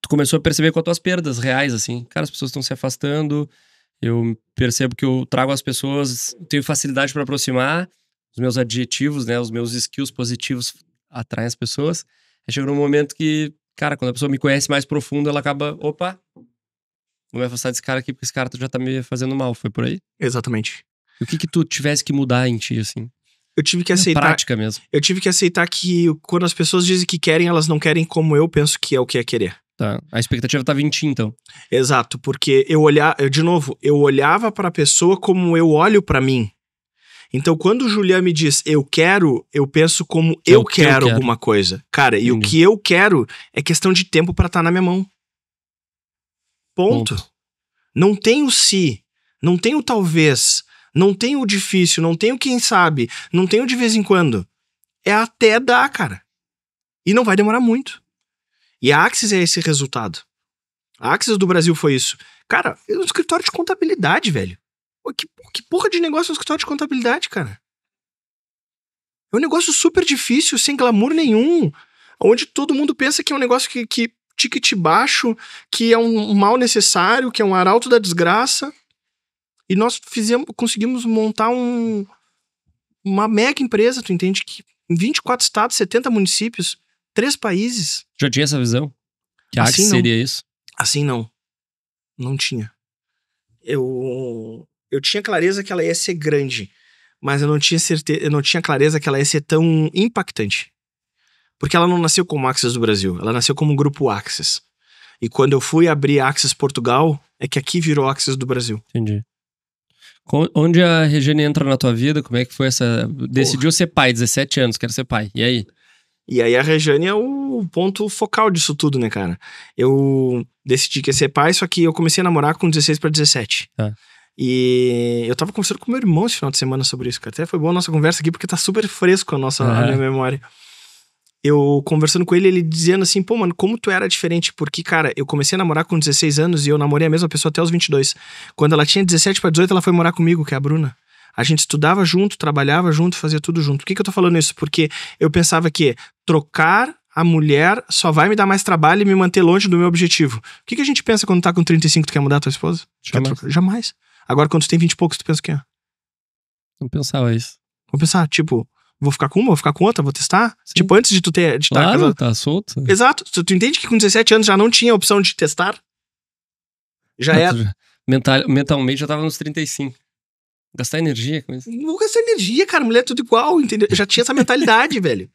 S2: Tu começou a perceber com as tuas perdas reais, assim. Cara, as pessoas estão se afastando, eu percebo que eu trago as pessoas, tenho facilidade para aproximar, os meus adjetivos, né, os meus skills positivos atraem as pessoas. Aí chega num momento que, cara, quando a pessoa me conhece mais profundo, ela acaba, opa, vou me afastar desse cara aqui porque esse cara já tá me fazendo mal, foi por aí?
S1: Exatamente.
S2: E o que tu tivesse que mudar em ti, assim?
S1: Eu tive que aceitar.
S2: Prática mesmo.
S1: Eu tive que aceitar que quando as pessoas dizem que querem, elas não querem como eu penso que é o que é querer.
S2: Tá. A expectativa tava em ti, então.
S1: Exato, porque eu olhava pra pessoa como eu olho pra mim. Então, quando o Julián me diz eu quero, eu penso como eu quero alguma coisa. Cara, e o que eu quero é questão de tempo pra estar na minha mão. Ponto. Não tem o se, não tem o talvez, não tem o difícil, não tem o quem sabe, não tem o de vez em quando. É até dar, cara. E não vai demorar muito. E a Axis é esse resultado. A Axis do Brasil foi isso. Cara, é um escritório de contabilidade, velho. Que porra de negócio é um escritório de contabilidade, cara? É um negócio super difícil, sem glamour nenhum. Onde todo mundo pensa que é um negócio que ticket baixo, que é um mal necessário, que é um arauto da desgraça. E nós conseguimos montar uma mega empresa, tu entende? Que Em 24 estados, 70 municípios, 3 países.
S2: Já tinha essa visão? Que a
S1: Assim
S2: Axis
S1: não.
S2: seria isso?
S1: Assim não. Não tinha. Eu tinha clareza que ela ia ser grande, mas eu não tinha certeza, eu não tinha clareza que ela ia ser tão impactante. Porque ela não nasceu como Axis do Brasil, ela nasceu como grupo Axis. E quando eu fui abrir Axis Portugal, é que aqui virou Axis do Brasil.
S2: Entendi. Onde a Regiane entra na tua vida? Como é que foi essa... Decidiu ser pai, 17 anos, quero ser pai. E aí?
S1: E aí a Regiane é o ponto focal disso tudo, né, cara? Eu decidi que ia ser pai, só que eu comecei a namorar com 16 pra 17.
S2: Tá.
S1: E eu tava conversando com meu irmão esse final de semana sobre isso, cara. Até foi boa a nossa conversa aqui, porque tá super fresco a minha memória. Eu conversando com ele, ele dizendo assim, pô, mano, como tu era diferente? Porque, cara, eu comecei a namorar com 16 anos e eu namorei a mesma pessoa até os 22. Quando ela tinha 17 pra 18, ela foi morar comigo, que é a Bruna. A gente estudava junto, trabalhava junto, fazia tudo junto. Por que eu tô falando isso? Porque eu pensava que trocar a mulher só vai me dar mais trabalho e me manter longe do meu objetivo. O que a gente pensa quando tá com 35 tu quer mudar a tua esposa?
S2: Jamais.
S1: Jamais. Agora, quando tu tem 20 e poucos, tu pensa o quê?
S2: Não pensava isso.
S1: Vou pensar, tipo... Vou ficar com uma, vou ficar com outra, vou testar?
S2: Sim.
S1: Tipo, antes de tu ter...
S2: Claro, tá solto.
S1: Exato. Tu entende que com 17 anos já não tinha a opção de testar? Já era...
S2: Mentalmente já tava nos 35. Gastar energia com isso.
S1: Não vou gastar energia, cara. Mulher é tudo igual, entendeu? Eu já tinha essa mentalidade, velho.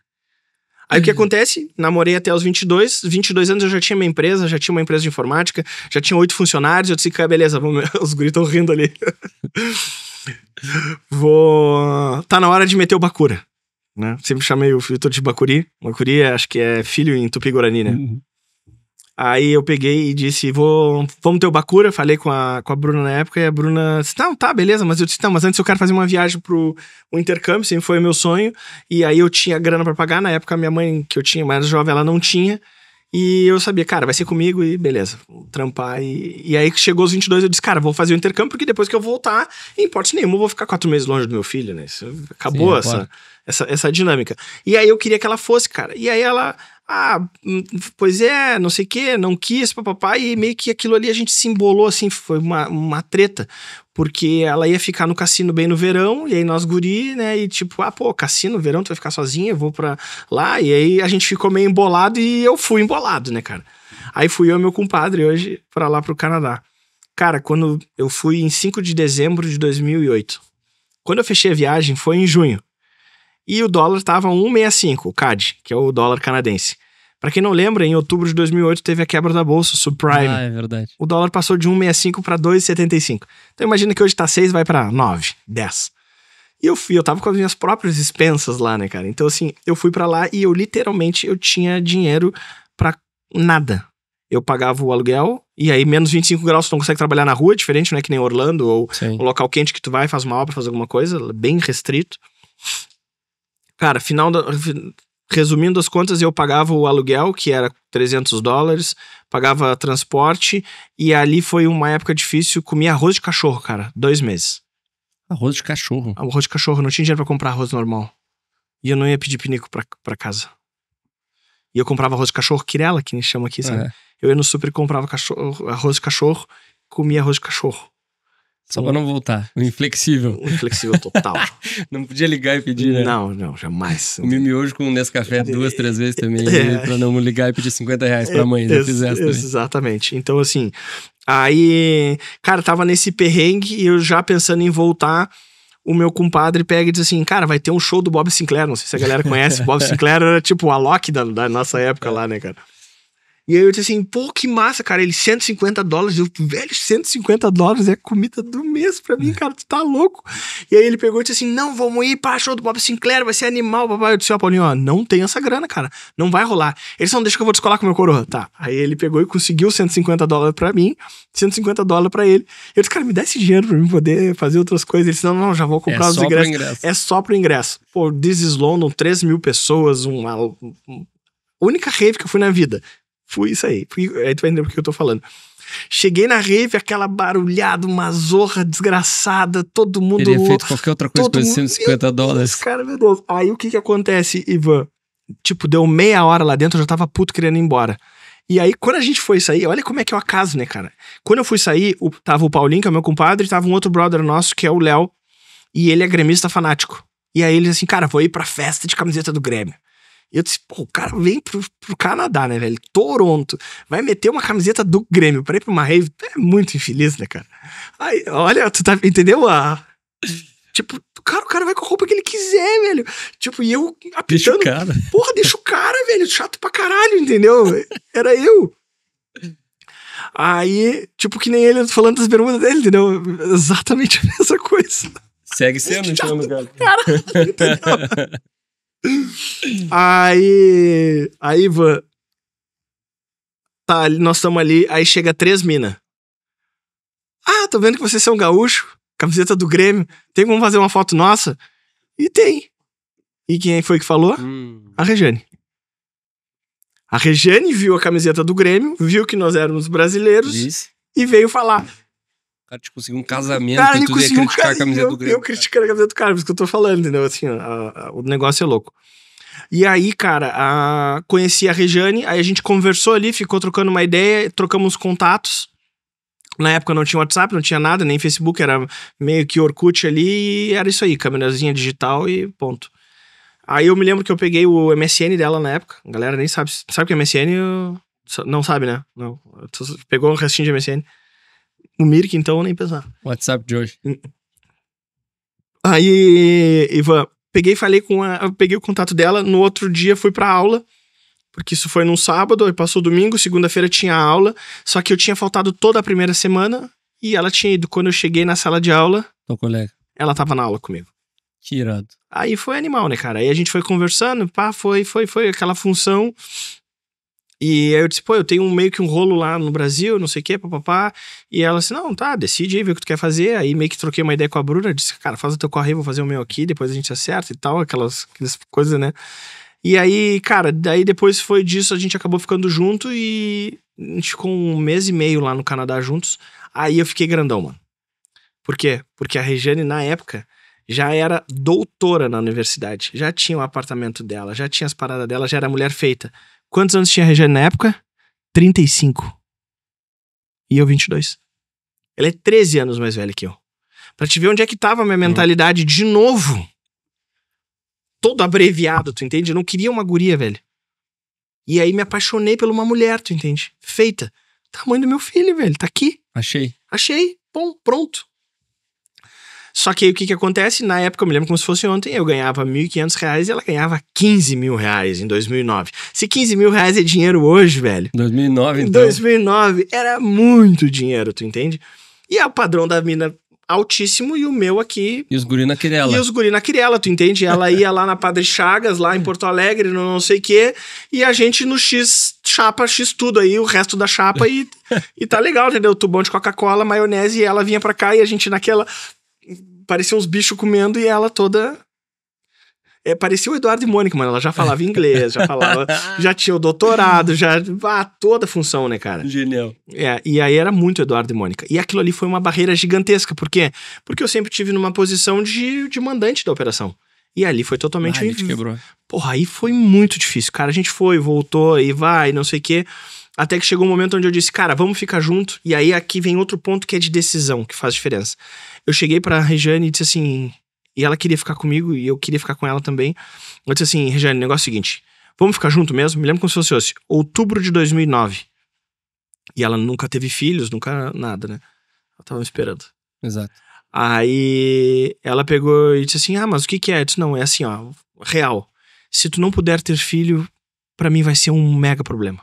S1: Aí o que acontece? Namorei até os 22. 22 anos eu já tinha minha empresa, já tinha uma empresa de informática, já tinha 8 funcionários. Eu disse, cara, beleza, os guris estão rindo ali. Tá na hora de meter o Bacura. Né? Sempre chamei o Vitor de Bacuri. Bacuri acho que é filho em Tupi-Guarani, né?
S2: Uhum.
S1: Aí eu peguei e disse, vamos ter o Bacura. Falei com a Bruna na época e a Bruna disse, não, tá, beleza. Mas eu disse, não, mas antes eu quero fazer uma viagem pro intercâmbio, sempre foi o meu sonho. E aí eu tinha grana pra pagar. Na época a minha mãe, que eu tinha mais jovem, ela não tinha. E eu sabia, cara, vai ser comigo e beleza, vou trampar. E aí que chegou os 22, eu disse, cara, vou fazer o intercâmbio, porque depois que eu voltar, em hipótese nenhuma, eu vou ficar 4 meses longe do meu filho, né? Acabou. Sim, essa dinâmica. E aí eu queria que ela fosse, cara. E aí ela, pois é, não sei o que, não quis, papapá. E meio que aquilo ali a gente se embolou, assim, foi uma treta. Porque ela ia ficar no cassino bem no verão, e aí nós guri, né, e tipo, cassino, verão, tu vai ficar sozinha, eu vou pra lá, e aí a gente ficou meio embolado, e eu fui embolado, né, cara. Aí fui eu e meu compadre hoje pra lá pro Canadá. Cara, quando eu fui em 5 de dezembro de 2008, quando eu fechei a viagem foi em junho, e o dólar tava 1,65, o CAD, que é o dólar canadense. Pra quem não lembra, em outubro de 2008 teve a quebra da bolsa, o subprime.
S2: É verdade.
S1: O dólar passou de 1,65 para 2,75. Então imagina que hoje tá 6, vai pra 9, 10. E eu tava com as minhas próprias expensas lá, né, cara? Então assim, eu fui pra lá e eu literalmente, eu tinha dinheiro pra nada. Eu pagava o aluguel, e aí menos 25 graus tu não consegue trabalhar na rua, diferente, não é que nem Orlando, ou um local quente que tu vai, faz uma obra, faz alguma coisa, bem restrito. Cara, resumindo as contas, eu pagava o aluguel, que era $300, pagava transporte, e ali foi uma época difícil, comia arroz de cachorro, cara, 2 meses.
S2: Arroz de cachorro?
S1: Arroz de cachorro, não tinha dinheiro pra comprar arroz normal. E eu não ia pedir pinico pra casa. E eu comprava arroz de cachorro Quirela, que a gente chama aqui, sabe? Eu ia no super e comprava arroz de cachorro, comia arroz de cachorro.
S2: Só pra não voltar. O inflexível.
S1: O inflexível total.
S2: Não podia ligar e pedir, né?
S1: Não, jamais.
S2: Comi miojo com Nescafé 2, 3 vezes também, pra não ligar e pedir $50 pra mãe. Eu fiz essa também.
S1: Exatamente. Então, assim, aí, cara, tava nesse perrengue e eu já pensando em voltar, o meu compadre pega e diz assim, cara, vai ter um show do Bob Sinclair, não sei se a galera conhece, o Bob Sinclair era tipo o Alok da nossa época lá, né, cara? E aí eu disse assim, pô, que massa, cara, ele $150, eu, velho, $150 é comida do mês pra mim, cara, tu tá louco? E aí ele pegou e disse assim, não, vamos ir pra show do Bob Sinclair, vai ser animal, papai. Eu disse, Paulinho, não tem essa grana, cara, não vai rolar. Ele disse, não, deixa que eu vou descolar com o meu coroa. Tá, aí ele pegou e conseguiu $150 pra mim, $150 pra ele. Eu disse, cara, me dá esse dinheiro pra mim poder fazer outras coisas. Ele disse, não, já vou comprar os ingressos. É só pro ingresso. Pô, This is London, 3.000 pessoas, única rave que eu fui na vida. Fui isso aí. Aí tu vai entender porque eu tô falando. Cheguei na rave, aquela barulhada, uma zorra desgraçada, todo mundo...
S2: Teria feito qualquer outra coisa por $150.
S1: Cara, meu Deus. Aí o que acontece, Ivan? Tipo, deu meia hora lá dentro, eu já tava puto querendo ir embora. E aí, quando a gente foi sair, olha como é que é o acaso, né, cara? Quando eu fui sair, tava o Paulinho, que é meu compadre, e tava um outro brother nosso, que é o Léo, e ele é gremista fanático. E aí eles assim, cara, vou ir pra festa de camiseta do Grêmio. E eu disse, pô, o cara vem pro Canadá, né, velho? Toronto. Vai meter uma camiseta do Grêmio pra ir pra uma rave. É muito infeliz, né, cara? Aí, olha, tu tá, entendeu? Tipo, o cara vai com a roupa que ele quiser, velho. Tipo, e eu apitando.
S2: Deixa o cara.
S1: Porra, deixa o cara, velho. Chato pra caralho, entendeu? Era eu. Aí, tipo, que nem ele falando das bermudas dele, entendeu? Exatamente a mesma coisa.
S2: Segue sendo, então, no caso.
S1: Caralho, entendeu? Aí, Ivan, tá, nós estamos ali, aí chega 3 mina. Ah, tô vendo que vocês são gaúcho, camiseta do Grêmio, tem como fazer uma foto nossa? E tem. E quem foi que falou? A Rejane. A Rejane viu a camiseta do Grêmio, viu que nós éramos brasileiros e veio falar.
S2: O cara te conseguiu um casamento
S1: cara,
S2: e tu ia criticar a camiseta do Grêmio.
S1: Eu criticando a camiseta do cara, por isso que eu tô falando, entendeu? Assim, o negócio é louco. E aí, cara, conheci a Rejane, aí a gente conversou ali, ficou trocando uma ideia, trocamos contatos. Na época não tinha WhatsApp, não tinha nada, nem Facebook, era meio que Orkut ali, e era isso aí, câmerazinha digital e ponto. Aí eu me lembro que eu peguei o MSN dela na época, a galera nem sabe o que é MSN? Não sabe, né? Não. Pegou um restinho de MSN. O Mirk, então, nem pensar.
S2: WhatsApp de hoje.
S1: Aí, Ivan, peguei o contato dela, no outro dia fui pra aula, porque isso foi num sábado, aí passou domingo, segunda-feira tinha aula, só que eu tinha faltado toda a primeira semana e ela tinha ido. Quando eu cheguei na sala de aula,
S2: Teu colega.
S1: Ela tava na aula comigo.
S2: Que irado.
S1: Aí foi animal, né, cara? Aí a gente foi conversando, pá, foi aquela função. E aí eu disse, pô, eu tenho meio que um rolo lá no Brasil, não sei o quê, papapá. E ela assim, não, tá, decide aí, vê o que tu quer fazer. Aí meio que troquei uma ideia com a Bruna, disse, cara, faz o teu correio, vou fazer o meu aqui, depois a gente acerta e tal, aquelas coisas, né? E aí, cara, daí depois foi disso, a gente acabou ficando junto e a gente ficou 1 mês e meio lá no Canadá juntos. Aí eu fiquei grandão, mano. Por quê? Porque a Rejane, na época, já era doutora na universidade. Já tinha o apartamento dela, já tinha as paradas dela, já era mulher feita. Quantos anos tinha a Rejane na época? 35. E eu 22. Ela é 13 anos mais velha que eu. Pra te ver onde é que tava a minha mentalidade de novo. Todo abreviado, tu entende? Eu não queria uma guria, velho. E aí me apaixonei por uma mulher, tu entende? Feita. Tamanho do meu filho, velho. Tá aqui. Achei. Bom, pronto. Só que aí o que acontece? Na época, eu me lembro como se fosse ontem, eu ganhava R$1.500 e ela ganhava R$15 mil em 2009. Se R$15 mil é dinheiro hoje, velho.
S2: 2009, então.
S1: Em 2009 era muito dinheiro, tu entende? E é o padrão da mina altíssimo e o meu aqui...
S2: E os guri na quirela.
S1: Tu entende? Ela ia lá na Padre Chagas, lá em Porto Alegre, no não sei o quê, e a gente no X chapa, X tudo aí, o resto da chapa e tá legal, entendeu? Tubão de Coca-Cola, maionese, e ela vinha pra cá e a gente naquela... Parecia uns bichos comendo e ela toda... parecia o Eduardo e Mônica, mano. Ela já falava inglês, já tinha o doutorado, toda a função, né, cara?
S2: Genial.
S1: E aí era muito Eduardo e Mônica. E aquilo ali foi uma barreira gigantesca. Por quê? Porque eu sempre tive numa posição de mandante da operação. E ali foi totalmente...
S2: Ele te quebrou.
S1: Porra, aí foi muito difícil. Cara, a gente foi, voltou, e vai, não sei o quê. Até que chegou um momento onde eu disse, cara, vamos ficar junto. E aí aqui vem outro ponto que é de decisão, que faz diferença. Eu cheguei pra Rejane e disse assim... E ela queria ficar comigo e eu queria ficar com ela também. Eu disse assim, Rejane, o negócio é o seguinte, vamos ficar junto mesmo? Me lembro como se fosse outubro de 2009. E ela nunca teve filhos, nunca nada, né? Ela tava me esperando.
S2: Exato.
S1: Aí ela pegou e disse assim, mas o que é? Eu disse, não, é assim, real. Se tu não puder ter filho, pra mim vai ser um mega problema.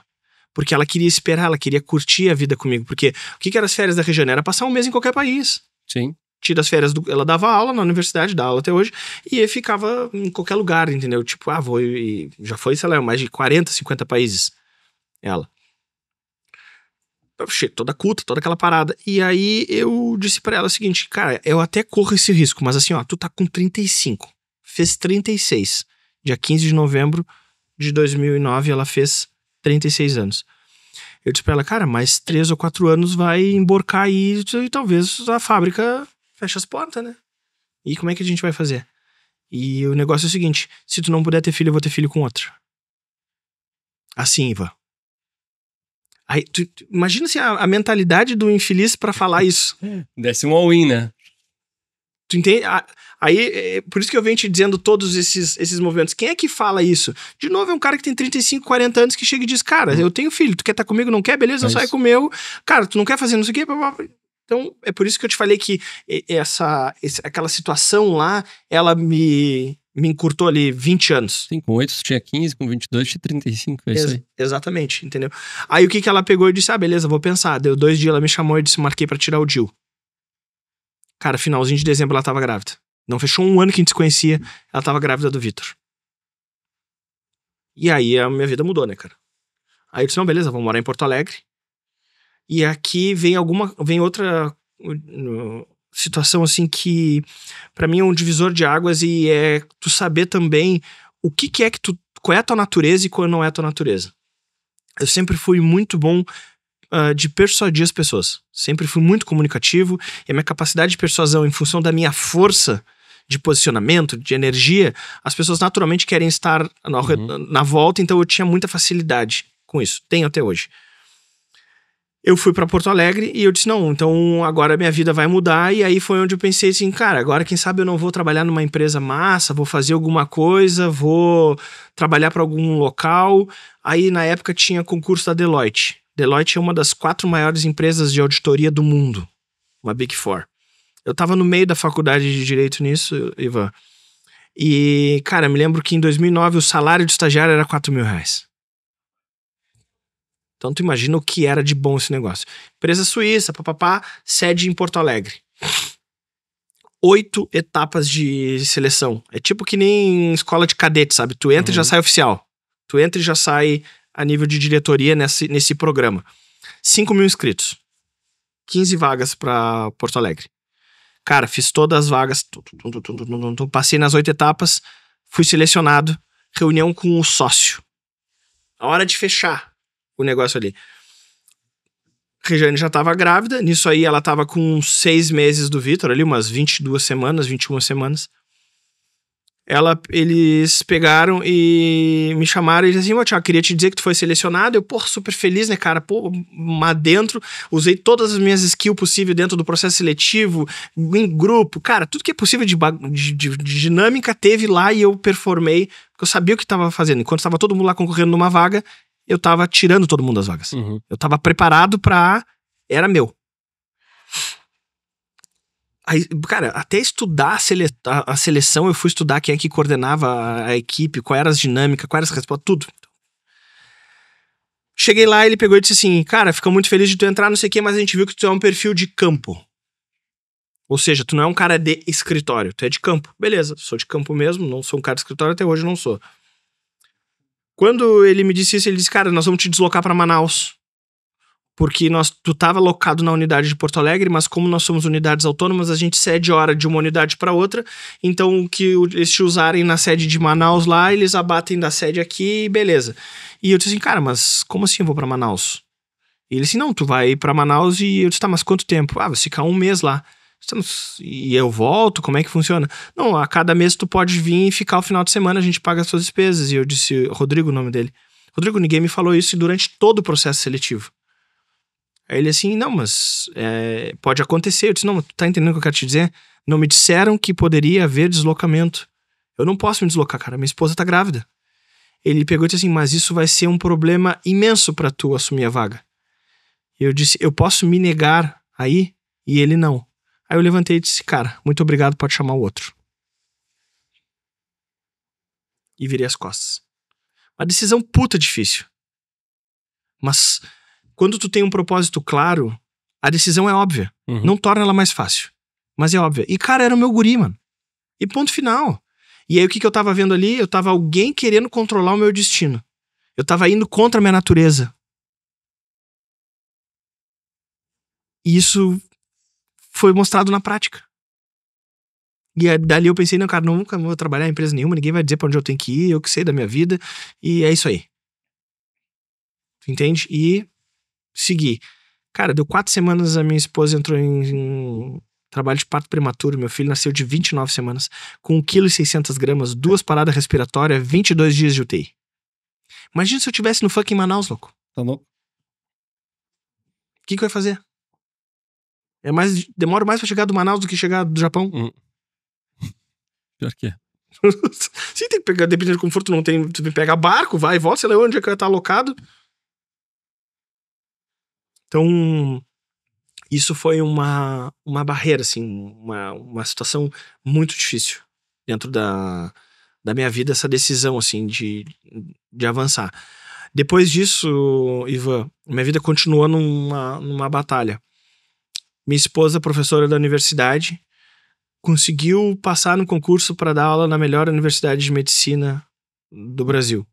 S1: Porque ela queria esperar, ela queria curtir a vida comigo. Porque o que eram as férias da Rejane? Era passar 1 mês em qualquer país.
S2: Sim.
S1: Tira as férias, ela dava aula na universidade, dá aula até hoje, e ficava em qualquer lugar, entendeu? Tipo, vou e já foi, sei lá, mais de 40, 50 países, ela. Toda culta, toda aquela parada. E aí eu disse pra ela o seguinte, cara, eu até corro esse risco, mas assim, tu tá com 35, fez 36. Dia 15 de novembro de 2009, ela fez 36 anos. Eu disse pra ela, cara, mais 3 ou 4 anos vai emborcar aí e talvez a fábrica... fecha as portas, né? E como é que a gente vai fazer? E o negócio é o seguinte, se tu não puder ter filho, eu vou ter filho com outro. Assim, Ivan. Aí, imagina se a mentalidade do infeliz pra falar isso.
S2: Desce um all-in, né?
S1: Tu entende? Aí, por isso que eu venho te dizendo todos esses movimentos. Quem é que fala isso? De novo, é um cara que tem 35, 40 anos que chega e diz, cara, eu tenho filho, tu quer estar comigo, não quer? Beleza, eu saio com o meu. Cara, tu não quer fazer não sei o quê? Então, é por isso que eu te falei que aquela situação lá, ela me encurtou ali 20 anos.
S2: Sim, com 8 tu tinha 15, com 22 tinha 35, é isso aí.
S1: Exatamente, entendeu? Aí o que ela pegou e disse, beleza, vou pensar. Deu 2 dias, ela me chamou e disse, marquei pra tirar o DIU. Cara, finalzinho de dezembro ela tava grávida. Não fechou um ano que a gente se conhecia, ela tava grávida do Vitor. E aí a minha vida mudou, né, cara? Aí eu disse, não, beleza, vamos morar em Porto Alegre. E aqui vem outra situação, assim, que pra mim é um divisor de águas e é tu saber também qual é a tua natureza e qual não é a tua natureza. Eu sempre fui muito bom de persuadir as pessoas. Sempre fui muito comunicativo e a minha capacidade de persuasão, em função da minha força de posicionamento, de energia, as pessoas naturalmente querem estar na volta, então eu tinha muita facilidade com isso. Tenho até hoje. Eu fui pra Porto Alegre e eu disse, não, então agora minha vida vai mudar. E aí foi onde eu pensei assim, cara, agora quem sabe eu não vou trabalhar numa empresa massa, vou fazer alguma coisa, vou trabalhar para algum local. Aí na época tinha concurso da Deloitte. Deloitte é uma das 4 maiores empresas de auditoria do mundo, uma Big Four. Eu tava no meio da faculdade de Direito nisso, Ivan. E, cara, me lembro que em 2009 o salário de estagiário era R$4.000. Então tu imagina o que era de bom esse negócio. Empresa suíça, sede em Porto Alegre. 8 etapas de seleção. É tipo que nem escola de cadete, sabe? Tu entra e já sai oficial. Tu entra e já sai a nível de diretoria nesse programa. 5.000 inscritos. 15 vagas pra Porto Alegre. Cara, fiz todas as vagas. Passei nas 8 etapas. Fui selecionado. Reunião com o sócio. A hora de fechar o negócio ali. Regiane já tava grávida. Nisso aí ela tava com 6 meses do Vitor ali, umas 22 semanas, 21 semanas. Eles pegaram e me chamaram e disseram assim, Thiago, queria te dizer que tu foi selecionado. Eu, super feliz, né, cara? Dentro, usei todas as minhas skills possíveis dentro do processo seletivo, em grupo. Cara, tudo que é possível de dinâmica teve lá e eu performei, porque eu sabia o que tava fazendo. Enquanto estava todo mundo lá concorrendo numa vaga, eu tava tirando todo mundo das vagas. Eu tava preparado era meu. Aí, cara, até estudar a seleção, eu fui estudar quem é que coordenava a equipe, qual era as dinâmicas, quais eram as respostas, tudo. Cheguei lá, ele pegou e disse assim, cara, fica muito feliz de tu entrar, não sei o que, mas a gente viu que tu é um perfil de campo. Ou seja, tu não é um cara de escritório, tu é de campo. Beleza, sou de campo mesmo, não sou um cara de escritório, até hoje não sou. Quando ele me disse isso, ele disse, cara, nós vamos te deslocar pra Manaus. Porque tu tava alocado na unidade de Porto Alegre, mas como nós somos unidades autônomas, a gente cede hora de uma unidade para outra. Então, o que eles te usarem na sede de Manaus lá, eles abatem da sede aqui e beleza. E eu disse assim, cara, mas como assim eu vou para Manaus? E ele disse, não, tu vai para Manaus. E eu disse, tá, mas quanto tempo? Vai ficar 1 mês lá. E eu volto? Como é que funciona? Não, a cada mês tu pode vir e ficar o final de semana, a gente paga as suas despesas. E eu disse, Rodrigo, o nome dele. Rodrigo, ninguém me falou isso durante todo o processo seletivo. Aí ele assim, não, mas pode acontecer. Eu disse, não, tu tá entendendo o que eu quero te dizer? Não me disseram que poderia haver deslocamento. Eu não posso me deslocar, cara, minha esposa tá grávida. Ele pegou e disse assim, mas isso vai ser um problema imenso pra tu assumir a vaga. E eu disse, eu posso me negar aí? E ele não. Aí eu levantei e disse, cara, muito obrigado, pode chamar o outro. E virei as costas. Uma decisão puta difícil. Mas quando tu tem um propósito claro, a decisão é óbvia. Não torna ela mais fácil, mas é óbvia. E, cara, era o meu guri, mano. E ponto final. E aí, o que eu tava vendo ali? Eu tava alguém querendo controlar o meu destino. Eu tava indo contra a minha natureza. E isso foi mostrado na prática. E dali eu pensei, não, cara, nunca vou trabalhar em empresa nenhuma, ninguém vai dizer pra onde eu tenho que ir, eu que sei da minha vida. E é isso aí. Tu entende? E segui. Cara, deu 4 semanas, a minha esposa entrou em trabalho de parto prematuro. Meu filho nasceu de 29 semanas, com 1,6 kg, 2 paradas respiratórias, 22 dias de UTI. Imagina se eu tivesse no fucking Manaus, louco.
S2: Tá bom.
S1: O que eu ia fazer? Demoro mais pra chegar do Manaus do que chegar do Japão.
S2: Pior que é.
S1: Sim, tem que pegar, dependendo do conforto, não tem. Tu tem que pegar barco, vai e volta, sei lá onde é que vai estar alocado. Então, isso foi uma barreira, assim, uma situação muito difícil dentro da minha vida, essa decisão, assim, de avançar. Depois disso, Ivan, minha vida continuou numa batalha. Minha esposa, professora da universidade, conseguiu passar no concurso para dar aula na melhor universidade de medicina do Brasil.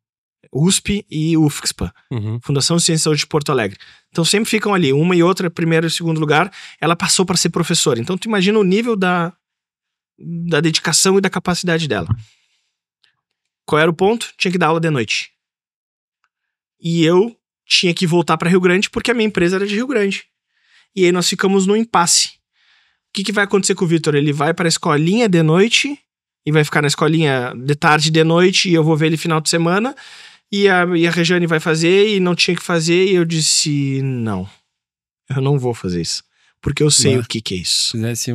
S1: USP e UFSPA. Fundação de Ciência e Saúde de Porto Alegre. Então sempre ficam ali, uma e outra, primeiro e segundo lugar. Ela passou para ser professora. Então tu imagina o nível da dedicação e da capacidade dela. Qual era o ponto? Tinha que dar aula de noite. E eu tinha que voltar para Rio Grande porque a minha empresa era de Rio Grande. E aí nós ficamos no impasse. O que vai acontecer com o Vitor? Ele vai para a escolinha de noite e vai ficar na escolinha de tarde e de noite e eu vou ver ele final de semana e a Rejane vai fazer e não tinha que fazer e eu disse, não, eu não vou fazer isso. Porque eu sei o que é isso.
S2: Se fizesse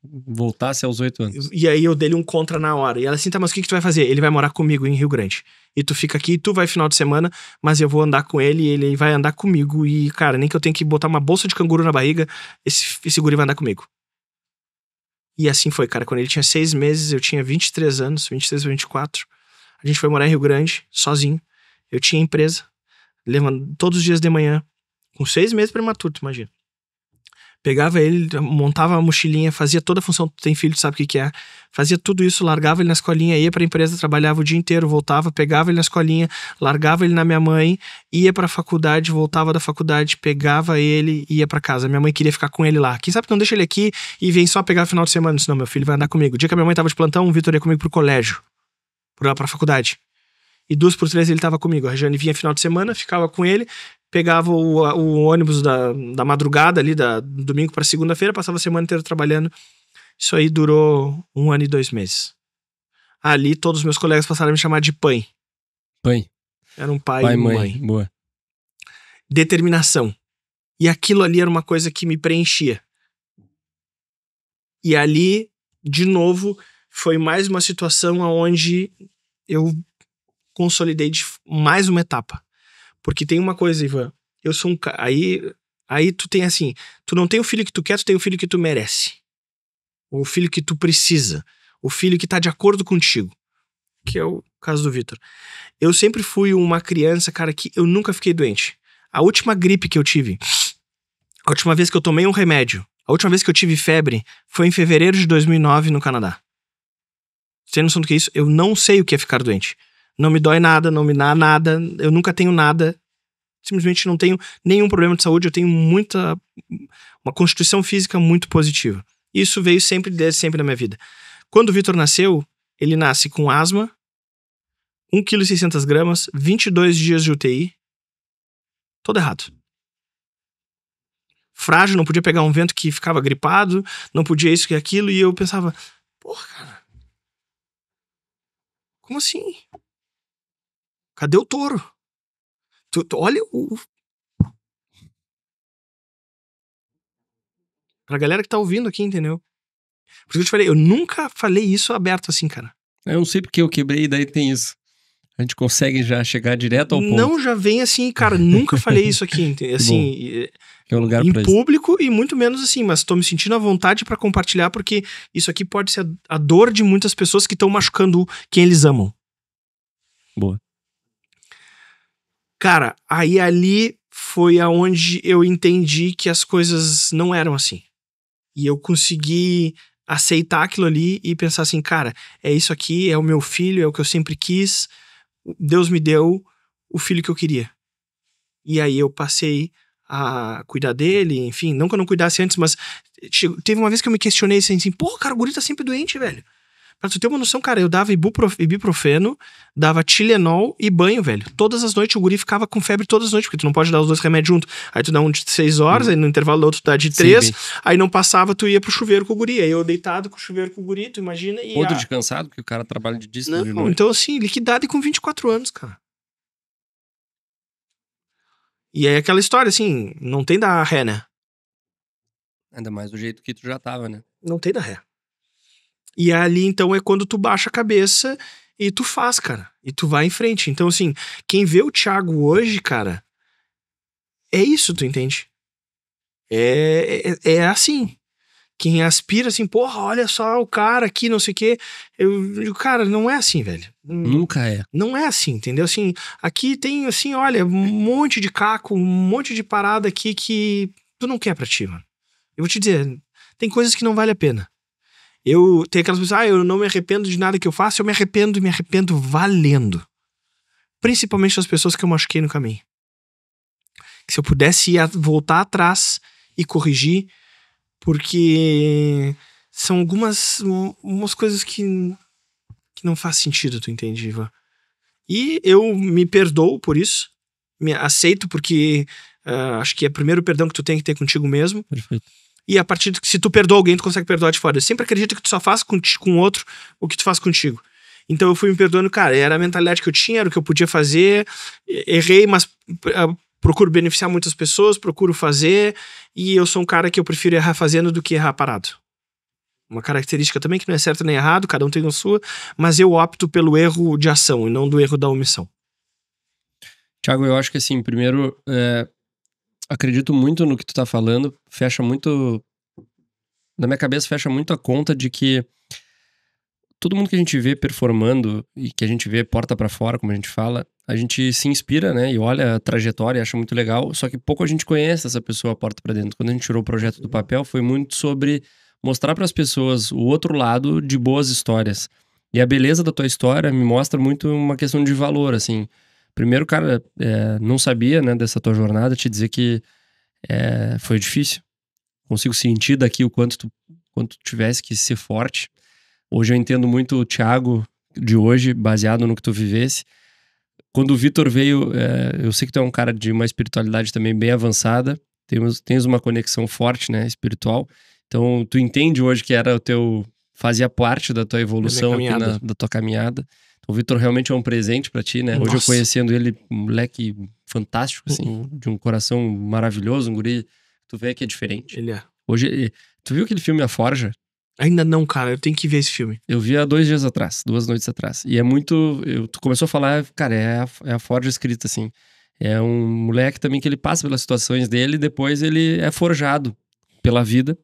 S2: voltasse aos 8 anos.
S1: E aí eu dei um contra na hora. E ela assim, tá, mas o que tu vai fazer? Ele vai morar comigo em Rio Grande. E tu fica aqui, tu vai final de semana, mas eu vou andar com ele e ele vai andar comigo. E, cara, nem que eu tenha que botar uma bolsa de canguru na barriga, esse guri vai andar comigo. E assim foi, cara. Quando ele tinha 6 meses, eu tinha 23 anos, 23 ou 24. A gente foi morar em Rio Grande, sozinho. Eu tinha empresa, levando todos os dias de manhã, com 6 meses prematuro, tu imagina. Pegava ele, montava uma mochilinha, fazia toda a função, tu tem filho, tu sabe o que é. Fazia tudo isso, largava ele na escolinha, ia pra empresa, trabalhava o dia inteiro, voltava, pegava ele na escolinha, largava ele na minha mãe, ia pra faculdade, voltava da faculdade, pegava ele e ia pra casa. Minha mãe queria ficar com ele lá. Quem sabe que não deixa ele aqui e vem só pegar no final de semana? Eu disse, não, meu filho vai andar comigo. O dia que a minha mãe tava de plantão, o Vitor ia comigo pro colégio, pra faculdade. E 2 por 3 ele tava comigo. A Rejane vinha final de semana, ficava com ele, pegava o ônibus da madrugada ali, domingo pra segunda-feira, passava a semana inteira trabalhando. Isso aí durou 1 ano e 2 meses. Ali todos os meus colegas passaram a me chamar de pai.
S2: Pai.
S1: Era um pai e mãe.
S2: Boa.
S1: Determinação. E aquilo ali era uma coisa que me preenchia. E ali, de novo, foi mais uma situação onde eu consolidei mais uma etapa. Porque tem uma coisa, Ivan, eu sou um cara, aí tu tem assim, tu não tem o filho que tu quer, tu tem o filho que tu merece. O filho que tu precisa. O filho que tá de acordo contigo. Que é o caso do Vitor. Eu sempre fui uma criança, cara, que eu nunca fiquei doente. A última gripe que eu tive, a última vez que eu tomei um remédio, a última vez que eu tive febre, foi em fevereiro de 2009 no Canadá. Você tem noção do que é isso? Eu não sei o que é ficar doente. Não me dói nada, não me dá nada, eu nunca tenho nada, simplesmente não tenho nenhum problema de saúde, eu tenho uma constituição física muito positiva. Isso veio desde sempre na minha vida. Quando o Vitor nasceu, ele nasce com asma, 1,6 kg, 22 dias de UTI, todo errado. Frágil, não podia pegar um vento que ficava gripado, não podia isso e aquilo, e eu pensava, porra, cara, como assim? Cadê o touro? Tu olha pra galera que tá ouvindo aqui, entendeu? Por isso que eu te falei, eu nunca falei isso aberto assim, cara.
S2: Eu não sei porque eu quebrei e daí tem isso. A gente consegue já chegar direto ao ponto.
S1: Não, já vem assim, cara, nunca falei isso aqui, assim,
S2: é um lugar
S1: em público e muito menos assim, mas tô me sentindo à vontade pra compartilhar porque isso aqui pode ser a dor de muitas pessoas que estão machucando quem eles amam.
S2: Boa.
S1: Cara, aí ali foi aonde eu entendi que as coisas não eram assim. E eu consegui aceitar aquilo ali e pensar assim, cara, é isso aqui, é o meu filho, é o que eu sempre quis. Deus me deu o filho que eu queria. E aí eu passei a cuidar dele, enfim, não que eu não cuidasse antes, mas teve uma vez que eu me questionei assim, pô, cara, o guri tá sempre doente, velho. Pra tu ter uma noção, cara, eu dava ibuprofeno, dava Tilenol e banho, velho. Todas as noites o guri ficava com febre todas as noites, porque tu não pode dar os 2 remédios junto. Aí tu dá um de 6 horas, aí no intervalo do outro tu dá de 3, aí não passava, tu ia pro chuveiro com o guri. Aí eu deitado com o chuveiro com o guri, tu imagina. E
S2: outro de cansado, porque o cara trabalha de dia de noite.
S1: Então assim, liquidado e com 24 anos, cara. E aí aquela história, assim, não tem da ré, né?
S2: Ainda mais do jeito que tu já tava, né?
S1: Não tem da ré. E ali, então, é quando tu baixa a cabeça e tu faz, cara. E tu vai em frente. Então, assim, quem vê o Thiago hoje, cara, é isso, tu entende? É assim. Quem aspira assim, porra, olha só o cara aqui, não sei o quê. Eu digo, cara, não é assim, velho.
S2: Nunca é.
S1: Não é assim, entendeu? Assim, aqui tem, assim, olha, um monte de caco, um monte de parada aqui que tu não quer pra ti, mano. Eu vou te dizer, tem coisas que não vale a pena. Eu tenho aquelas pessoas, eu não me arrependo de nada que eu faço, eu me arrependo valendo. Principalmente das pessoas que eu machuquei no caminho. Que se eu pudesse voltar atrás e corrigir, porque são algumas coisas que não faz sentido, tu entende, Ivan? E eu me perdoo por isso, me aceito porque acho que é o primeiro perdão que tu tem que ter contigo mesmo.
S2: Perfeito.
S1: E a partir de que se tu perdoa alguém, tu consegue perdoar de fora. Eu sempre acredito que tu só faz com outro o que tu faz contigo. Então eu fui me perdoando, cara, era a mentalidade que eu tinha, era o que eu podia fazer, errei, mas procuro beneficiar muitas pessoas, procuro fazer, e eu sou um cara que eu prefiro errar fazendo do que errar parado. Uma característica também que não é certo nem errado, cada um tem a sua, mas eu opto pelo erro de ação e não do erro da omissão.
S2: Thiago, eu acho que assim, primeiro, acredito muito no que tu tá falando, fecha muito, na minha cabeça fecha muito a conta de que todo mundo que a gente vê performando e que a gente vê porta pra fora, como a gente fala, a gente se inspira, né? E olha a trajetória e acha muito legal, só que pouco a gente conhece essa pessoa porta pra dentro. Quando a gente tirou o projeto do papel, foi muito sobre mostrar pras pessoas o outro lado de boas histórias. E a beleza da tua história me mostra muito uma questão de valor, assim. Primeiro, cara, não sabia, né, dessa tua jornada, te dizer que foi difícil. Consigo sentir daqui o quanto tu tivesse que ser forte. Hoje eu entendo muito o Thiago de hoje, baseado no que tu vivesse. Quando o Vitor veio, eu sei que tu é um cara de uma espiritualidade também bem avançada, tens uma conexão forte, né, espiritual. Então, tu entende hoje que era fazia parte da tua evolução aqui da tua caminhada. Então, o Vitor realmente é um presente pra ti, né? Nossa. Hoje eu conhecendo ele, um moleque fantástico, assim, de um coração maravilhoso, um guri, tu vê que é diferente.
S1: Ele é.
S2: Hoje, tu viu aquele filme A Forja?
S1: Ainda não, cara, eu tenho que ver esse filme.
S2: Eu vi há 2 dias atrás, 2 noites atrás. E é muito... Tu começou a falar, cara, é a Forja escrita, assim. É um moleque também que ele passa pelas situações dele e depois ele é forjado pela vida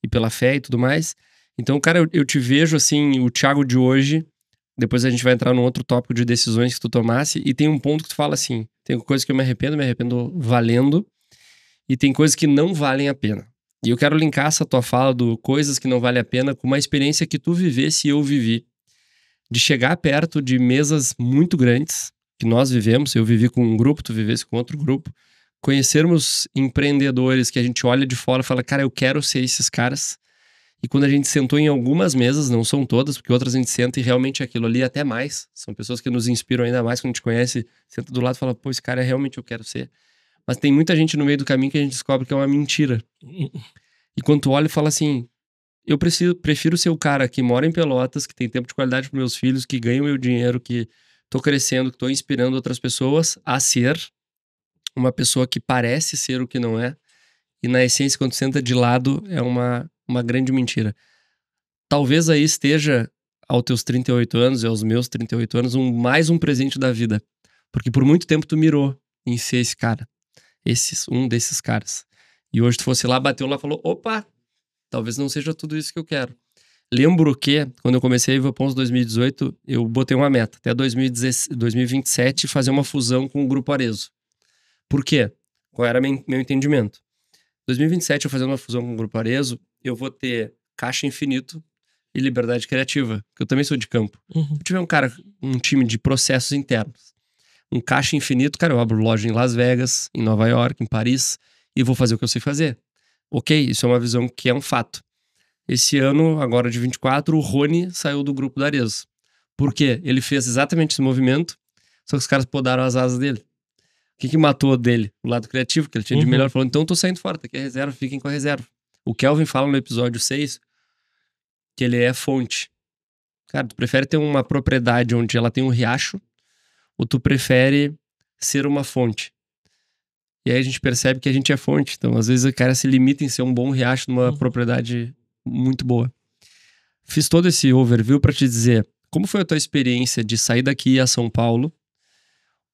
S2: e pela fé e tudo mais. Então, cara, eu te vejo, assim, o Thiago de hoje, depois a gente vai entrar num outro tópico de decisões que tu tomasse, e tem um ponto que tu fala assim, tem coisas que eu me arrependo valendo, e tem coisas que não valem a pena. E eu quero linkar essa tua fala do coisas que não valem a pena com uma experiência que tu vivesse e eu vivi. De chegar perto de mesas muito grandes, que nós vivemos, eu vivi com um grupo, tu vivesse com outro grupo, conhecermos empreendedores que a gente olha de fora e fala, cara, eu quero ser esses caras. E quando a gente sentou em algumas mesas, não são todas, porque outras a gente senta e realmente aquilo ali até mais. São pessoas que nos inspiram ainda mais, quando a gente conhece, senta do lado e fala, pô, esse cara é realmente eu quero ser. Mas tem muita gente no meio do caminho que a gente descobre que é uma mentira. E quando tu olha e fala assim, eu prefiro ser o cara que mora em Pelotas, que tem tempo de qualidade para meus filhos, que ganha o meu dinheiro, que tô crescendo, que tô inspirando outras pessoas a ser uma pessoa que parece ser o que não é. E na essência, quando senta de lado, é uma grande mentira. Talvez aí esteja, aos teus 38 anos e aos meus 38 anos, mais um presente da vida. Porque por muito tempo tu mirou em ser esse cara. Um desses caras. E hoje tu fosse lá, bateu lá e falou, opa, talvez não seja tudo isso que eu quero. Lembro que, quando eu comecei a Ivan Pons 2018, eu botei uma meta, até 2027, fazer uma fusão com o Grupo Arezzo. Por quê? Qual era meu entendimento? 2027, eu fazendo uma fusão com o Grupo Arezzo, eu vou ter caixa infinito e liberdade criativa, que eu também sou de campo. Se eu tiver um time de processos internos, um caixa infinito, cara, eu abro loja em Las Vegas, em Nova York, em Paris, e vou fazer o que eu sei fazer. Ok, isso é uma visão que é um fato. Esse ano, agora de 24, o Rony saiu do Grupo da Arezzo. Por quê? Ele fez exatamente esse movimento, só que os caras podaram as asas dele. O que matou dele? O lado criativo, que ele tinha de melhor. Falou, então eu tô saindo fora, tá aqui a reserva, fiquem com a reserva. O Kelvin fala no episódio 6 que ele é fonte. Cara, tu prefere ter uma propriedade onde ela tem um riacho ou tu prefere ser uma fonte? E aí a gente percebe que a gente é fonte. Então, às vezes, o cara se limita em ser um bom riacho numa propriedade muito boa. fiz todo esse overview pra te dizer como foi a tua experiência de sair daqui a São Paulo,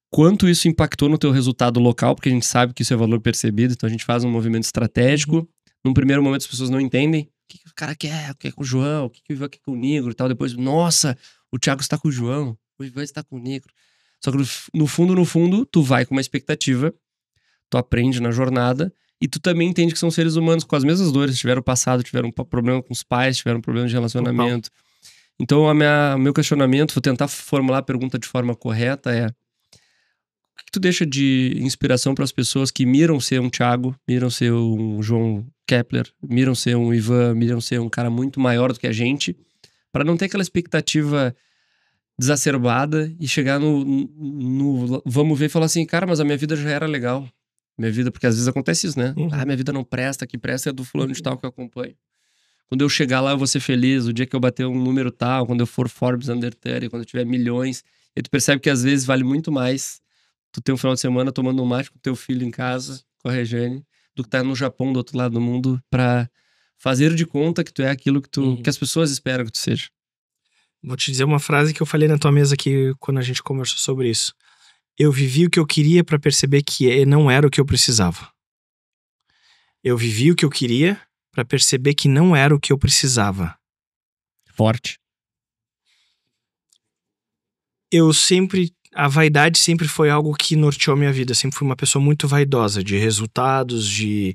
S2: quanto isso impactou no teu resultado local, porque a gente sabe que isso é valor percebido, então a gente faz um movimento estratégico. Num primeiro momento as pessoas não entendem o que o cara quer, o que é com o João, o que o Ivan quer com o Nigro e tal. Depois, nossa, o Thiago está com o João, o Ivan está com o Nigro. Só que no fundo, tu vai com uma expectativa, tu aprende na jornada e tu também entende que são seres humanos com as mesmas dores, tiveram passado, tiveram um problema com os pais, tiveram um problema de relacionamento. Então, meu questionamento, vou tentar formular a pergunta de forma correta, é: o que tu deixa de inspiração para as pessoas que miram ser um Thiago, miram ser um João Kepler, miram ser um Ivan, miram ser um cara muito maior do que a gente, para não ter aquela expectativa desacerbada e chegar no vamos ver e falar assim, cara, mas a minha vida já era legal. Minha vida, porque às vezes acontece isso, né? Minha vida não presta, que presta é do fulano de tal que eu acompanho. Quando eu chegar lá eu vou ser feliz, o dia que eu bater um número tal, quando eu for Forbes Under 30, quando eu tiver milhões, e tu percebe que às vezes vale muito mais tu ter um final de semana tomando um mate com teu filho em casa, com a Regiane, do que estar no Japão, do outro lado do mundo, pra fazer de conta que tu é aquilo que as pessoas esperam que tu seja.
S1: Vou te dizer uma frase que eu falei na tua mesa aqui quando a gente conversou sobre isso. Eu vivi o que eu queria pra perceber que não era o que eu precisava. Eu vivi o que eu queria pra perceber que não era o que eu precisava.
S2: Forte.
S1: A vaidade sempre foi algo que norteou minha vida. Eu sempre fui uma pessoa muito vaidosa, de resultados, de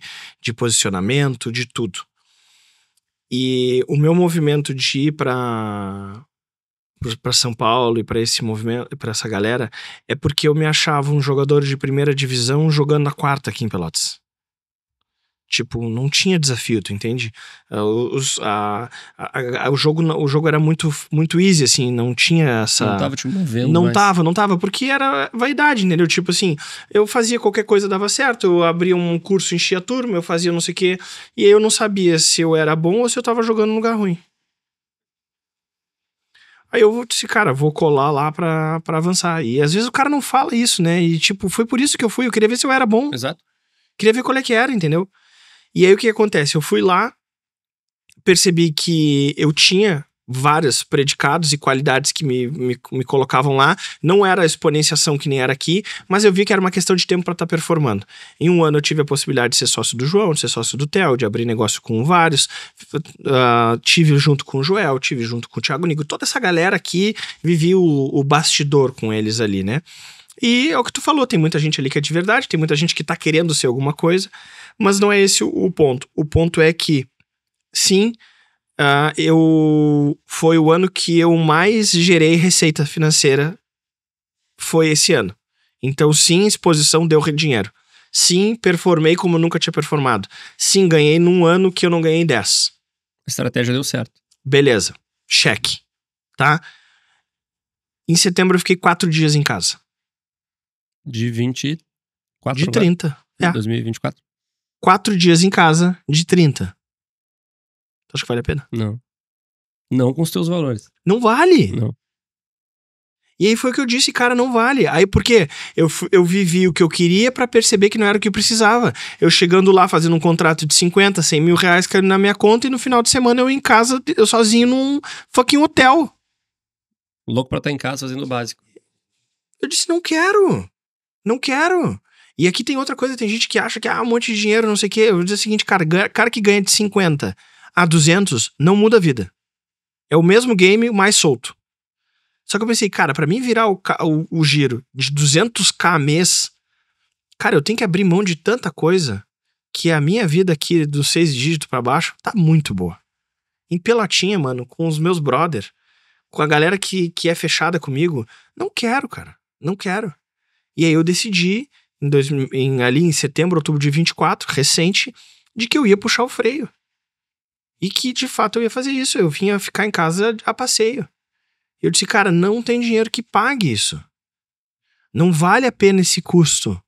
S1: posicionamento, de tudo. E o meu movimento de ir pra São Paulo e pra esse movimento, pra essa galera, é porque eu me achava um jogador de primeira divisão jogando na quarta aqui em Pelotas. Tipo, não tinha desafio, tu entende? O jogo era muito easy, assim, não tinha essa...
S2: Não tava te movendo
S1: Não
S2: mais.
S1: tava, porque era vaidade, entendeu? Tipo assim, eu fazia qualquer coisa, dava certo, eu abria um curso, enchia a turma, eu fazia não sei o quê, e aí eu não sabia se eu era bom ou se eu tava jogando num lugar ruim. Aí eu disse, cara, vou colar lá pra avançar. E às vezes o cara não fala isso, né? E tipo, foi por isso que eu fui, eu queria ver se eu era bom.
S2: Exato.
S1: Queria ver qual é que era, entendeu? E aí o que acontece? Eu fui lá, percebi que eu tinha vários predicados e qualidades que me colocavam lá. Não era a exponenciação que nem era aqui, mas eu vi que era uma questão de tempo pra estar performando. Em um ano eu tive a possibilidade de ser sócio do João, de ser sócio do Theo, de abrir negócio com vários. Tive junto com o Joel, tive junto com o Thiago Nigro. Toda essa galera aqui, vivi o bastidor com eles ali, né? E é o que tu falou, tem muita gente ali que é de verdade, tem muita gente que tá querendo ser alguma coisa, mas não é esse o ponto. O ponto é que, sim, foi o ano que eu mais gerei receita financeira, foi esse ano. Então, sim, exposição deu dinheiro. Sim, performei como nunca tinha performado. Sim, ganhei num ano que eu não ganhei 10.
S2: A estratégia deu certo.
S1: Beleza, cheque, tá? Em setembro eu fiquei 4 dias em casa.
S2: De 24?
S1: De 30.
S2: É. 2024?
S1: 4 dias em casa de 30. Tu acha que vale a pena?
S2: Não. Não com os teus valores.
S1: Não vale.
S2: Não.
S1: E aí foi o que eu disse, cara, não vale. Aí por quê? Eu vivi o que eu queria pra perceber que não era o que eu precisava. Eu chegando lá fazendo um contrato de 50, 100 mil reais caindo na minha conta e no final de semana eu em casa, eu sozinho num fucking hotel.
S2: Louco pra estar em casa fazendo o básico.
S1: Eu disse, não quero. Não quero. E aqui tem outra coisa, tem gente que acha que um monte de dinheiro, não sei o quê. Eu vou dizer o seguinte, cara que ganha de 50 a 200 não muda a vida. É o mesmo game, mais solto. Só que eu pensei, cara, pra mim virar o giro de 200k mês, cara, eu tenho que abrir mão de tanta coisa que a minha vida aqui dos 6 dígitos pra baixo tá muito boa. Em Pelotinha, mano, com os meus brother, com a galera que é fechada comigo, não quero, cara. Não quero. E aí eu decidi, ali em setembro, outubro de 24, recente, de que eu ia puxar o freio. E que, de fato, eu ia fazer isso. Eu vinha ficar em casa a passeio. Eu disse, cara, não tem dinheiro que pague isso. Não vale a pena esse custo.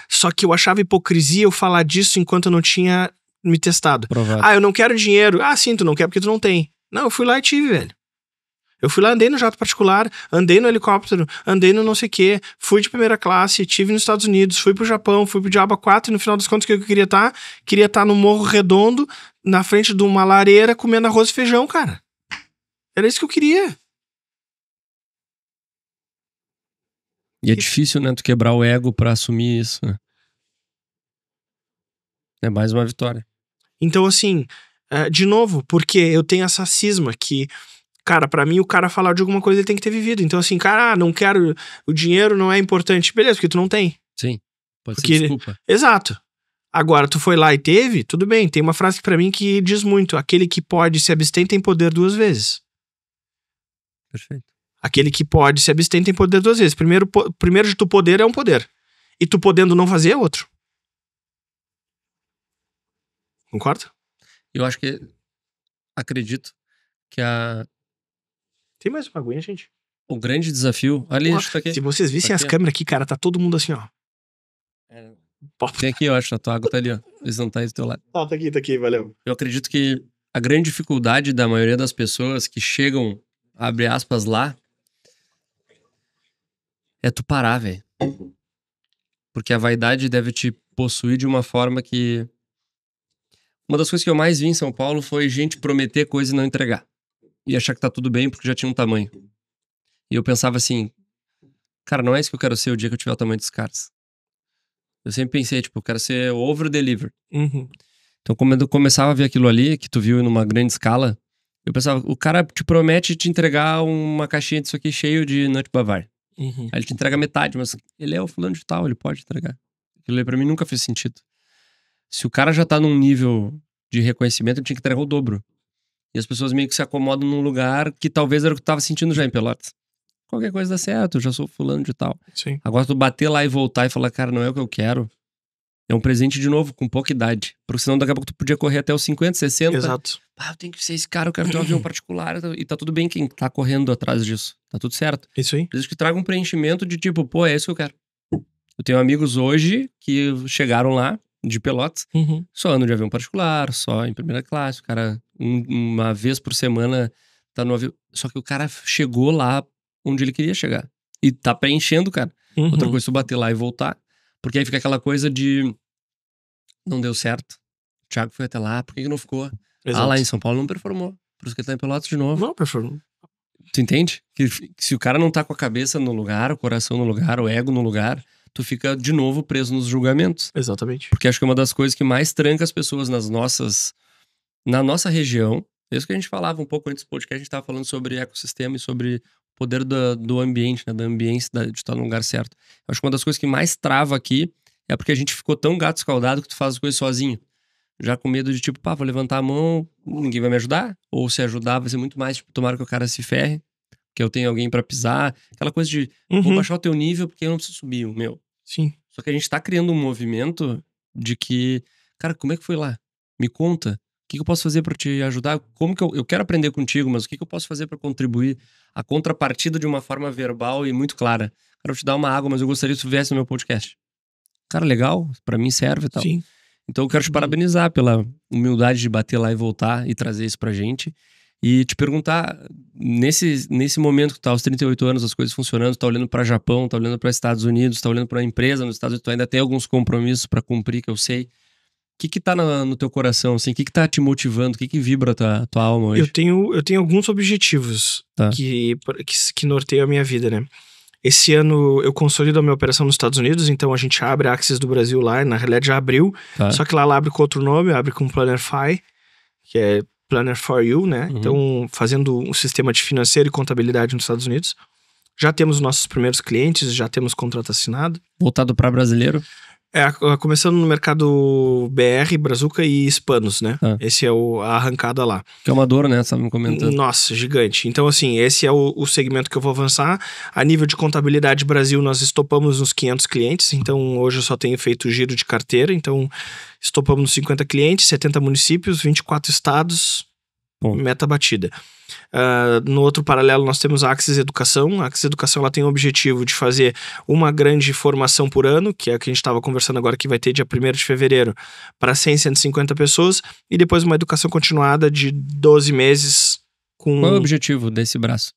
S1: Só que eu achava hipocrisia eu falar disso enquanto eu não tinha me testado.
S2: Provado.
S1: Eu não quero dinheiro. Sim, tu não quer porque tu não tem. Não, eu fui lá e tive, velho. Eu fui lá, andei no jato particular, andei no helicóptero, andei no não sei o quê, fui de primeira classe, tive nos Estados Unidos, fui pro Japão, fui pro Diaba 4 e no final das contas o que eu queria estar? Queria estar no Morro Redondo, na frente de uma lareira, comendo arroz e feijão, cara. Era isso que eu queria.
S2: E é difícil, né, tu quebrar o ego pra assumir isso, né? É mais uma vitória.
S1: Então, assim, de novo, porque eu tenho essa cisma que, cara, pra mim o cara falar de alguma coisa ele tem que ter vivido. Então, assim, cara, não quero, o dinheiro não é importante. Beleza, porque tu não tem.
S2: Sim, pode
S1: Porque,
S2: ser desculpa.
S1: Exato. Agora, tu foi lá e teve, tudo bem. Tem uma frase pra mim que diz muito: aquele que pode se abster tem poder 2 vezes.
S2: Perfeito.
S1: Aquele que pode se abster tem poder 2 vezes. Primeiro de tu poder é um poder. E tu podendo não fazer é outro. Concorda?
S2: Eu acho que... Acredito que
S1: Tem mais uma aguinha, gente?
S2: o grande desafio... Ali,
S1: Ó,
S2: deixa eu aqui.
S1: se vocês vissem as câmeras aqui, cara, tá todo mundo assim, ó.
S2: Tem aqui, eu acho, a tua água tá ali, ó. Eles não tá aí do teu lado.
S1: Ah, tá aqui, valeu.
S2: Eu acredito que a grande dificuldade da maioria das pessoas que chegam, abre aspas, lá, é tu parar, velho. Porque a vaidade deve te possuir de uma forma que... Uma das coisas que eu mais vi em São Paulo foi gente prometer coisa e não entregar. E achar que tá tudo bem porque já tinha um tamanho. E eu pensava assim, cara, não é isso que eu quero ser o dia que eu tiver o tamanho dos caras. Eu sempre pensei, tipo, eu quero ser over-deliver.
S1: Uhum.
S2: Então, quando eu começava a ver aquilo ali, que tu viu numa grande escala, eu pensava, o cara te promete te entregar uma caixinha disso aqui cheio de nut bavar.
S1: Uhum.
S2: Aí ele te entrega metade, mas ele é o fulano de tal, ele pode entregar. Aquilo aí pra mim nunca fez sentido. Se o cara já tá num nível de reconhecimento, ele tinha que entregar o dobro. E as pessoas meio que se acomodam num lugar que talvez era o que tu tava sentindo já em Pelotas. Qualquer coisa dá certo, eu já sou fulano de tal.
S1: Sim.
S2: Agora tu bater lá e voltar e falar, cara, não é o que eu quero. É um presente de novo, com pouca idade. Porque senão daqui a pouco tu podia correr até os 50, 60.
S1: Exato.
S2: Ah, eu tenho que ser esse cara, eu quero ter um avião particular. E tá tudo bem quem tá correndo atrás disso. Tá tudo certo.
S1: Isso aí.
S2: Preciso que traga um preenchimento de tipo, pô, é isso que eu quero. Eu tenho amigos hoje que chegaram lá, de Pelotas,
S1: Uhum.
S2: só andam de avião particular, só em primeira classe. O cara, uma vez por semana, tá no avião. Só que o cara chegou lá onde ele queria chegar. E tá preenchendo, cara.
S1: Uhum.
S2: Outra coisa é tu bater lá e voltar. Porque aí fica aquela coisa de... Não deu certo. O Thiago foi até lá, por que não ficou?
S1: Exato.
S2: Ah, lá em São Paulo não performou. Por isso que ele tá em Pelotas de novo.
S1: Não, performou.
S2: Tu entende? Que se o cara não tá com a cabeça no lugar, o coração no lugar, o ego no lugar, tu fica de novo preso nos julgamentos.
S1: Exatamente.
S2: Porque acho que é uma das coisas que mais tranca as pessoas na nossa região. É isso que a gente falava um pouco antes do podcast, a gente tava falando sobre ecossistema e sobre o poder do ambiente, né? Da ambiência, de estar no lugar certo. Eu acho que uma das coisas que mais trava aqui é porque a gente ficou tão gato escaldado que tu faz as coisas sozinho. Já com medo de tipo, pá, vou levantar a mão, ninguém vai me ajudar. Ou se ajudar vai ser muito mais, tipo, tomara que o cara se ferre, que eu tenho alguém pra pisar. Aquela coisa de, vou baixar o teu nível porque eu não preciso subir o meu.
S1: Sim.
S2: Só que a gente tá criando um movimento de que, cara, como é que foi lá? Me conta. O que eu posso fazer pra te ajudar? Como que eu quero aprender contigo, mas o que eu posso fazer pra contribuir? A contrapartida de uma forma verbal e muito clara. Cara, eu vou te dar uma água, mas eu gostaria que tu viesse no meu podcast. Cara, legal, pra mim serve e tal.
S1: Sim.
S2: Então eu quero te parabenizar pela humildade de bater lá e voltar e trazer isso pra gente. E te perguntar, nesse momento que tu tá aos 38 anos, as coisas funcionando, tu tá olhando pra Japão, tá olhando pra Estados Unidos, tá olhando pra empresa nos Estados Unidos, tu ainda tem alguns compromissos pra cumprir, que eu sei. O que tá no teu coração, assim? O que tá te motivando? O que vibra a tua alma hoje?
S1: Eu tenho alguns objetivos
S2: Tá.
S1: que norteiam a minha vida, né? Esse ano eu consolido a minha operação nos Estados Unidos, então a gente abre a Axis do Brasil lá, na realidade já abriu,
S2: Tá.
S1: só que lá ela abre com outro nome, abre com Plannerfy, que é Planner for You, né?
S2: Uhum.
S1: Então, fazendo um sistema de financeiro e contabilidade nos Estados Unidos. Já temos nossos primeiros clientes, já temos contrato assinado.
S2: Voltado pra brasileiro?
S1: Começando no mercado BR, Brazuca e Hispanos, né?
S2: Ah.
S1: Esse é a arrancada lá.
S2: Que é uma dor, né? Você tava me comentando.
S1: Nossa, gigante. Então, assim, esse é o segmento que eu vou avançar. A nível de contabilidade Brasil, nós estopamos nos 500 clientes. Então, hoje eu só tenho feito giro de carteira. Então, estopamos nos 50 clientes, 70 municípios, 24 estados,
S2: Bom.
S1: meta batida. No outro paralelo, nós temos a Axis Educação. A Axis Educação ela tem o objetivo de fazer uma grande formação por ano, que é o que a gente estava conversando agora, que vai ter dia 1º de fevereiro, para 100, 150 pessoas, e depois uma educação continuada de 12 meses com...
S2: Qual é o objetivo desse braço?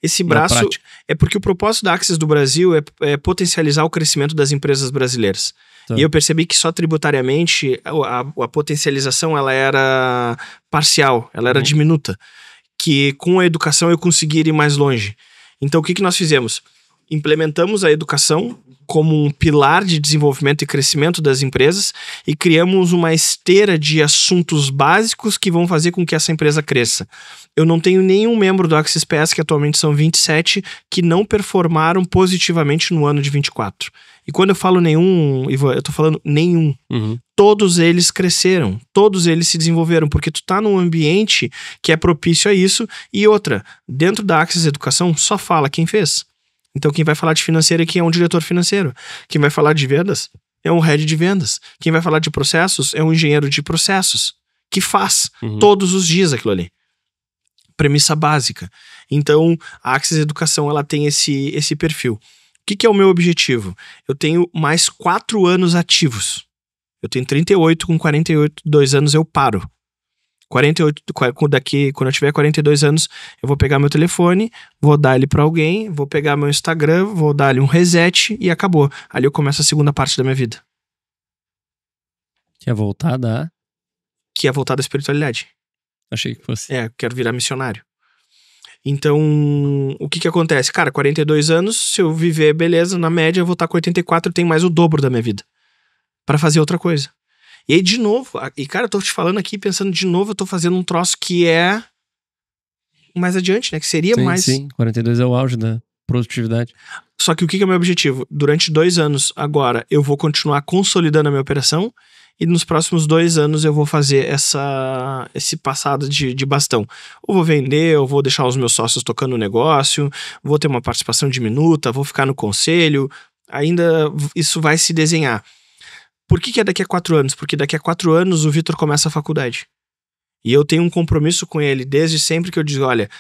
S1: Esse
S2: Na
S1: braço
S2: prática.
S1: é porque o propósito da Axis do Brasil é potencializar o crescimento das empresas brasileiras.
S2: Tá.
S1: E eu percebi que só tributariamente a potencialização ela era parcial, ela era
S2: Uhum.
S1: diminuta. Que com a educação eu conseguiria ir mais longe. Então o que nós fizemos? Implementamos a educação como um pilar de desenvolvimento e crescimento das empresas e criamos uma esteira de assuntos básicos que vão fazer com que essa empresa cresça. Eu não tenho nenhum membro do Axis PS, que atualmente são 27, que não performaram positivamente no ano de 24. E quando eu falo nenhum, Ivan, eu tô falando nenhum.
S2: Uhum.
S1: Todos eles cresceram, todos eles se desenvolveram, porque tu tá num ambiente que é propício a isso. E outra, dentro da Axis Educação, só fala quem fez. Então quem vai falar de financeiro aqui é um diretor financeiro. Quem vai falar de vendas é um head de vendas. Quem vai falar de processos é um engenheiro de processos, que faz todos os dias aquilo ali. Premissa básica. Então a Axis Educação ela tem esse perfil. O que é o meu objetivo? Eu tenho mais 4 anos ativos. Eu tenho 38, com 42 anos eu paro. 48, quando eu tiver 42 anos, eu vou pegar meu telefone, vou dar ele pra alguém, vou pegar meu Instagram, vou dar ali um reset e acabou. Ali eu começo a segunda parte da minha vida,
S2: Que é voltada a...
S1: que é voltar da espiritualidade.
S2: Achei que fosse.
S1: Eu quero virar missionário. Então, o que acontece? Cara, 42 anos, se eu viver, beleza, na média eu vou estar com 84, eu tenho mais o dobro da minha vida pra fazer outra coisa. E aí, de novo, e cara, eu tô te falando aqui, pensando de novo, eu tô fazendo um troço que é mais adiante, né? Que seria
S2: Sim,
S1: mais...
S2: sim. 42 é o auge da produtividade.
S1: Só que o que é o meu objetivo? Durante 2 anos agora, eu vou continuar consolidando a minha operação e nos próximos 2 anos eu vou fazer esse passado de bastão. Ou vou vender, ou vou deixar os meus sócios tocando o negócio, vou ter uma participação diminuta, vou ficar no conselho, ainda isso vai se desenhar. Por que é daqui a 4 anos? Porque daqui a 4 anos o Vitor começa a faculdade. E eu tenho um compromisso com ele desde sempre que eu digo, olha,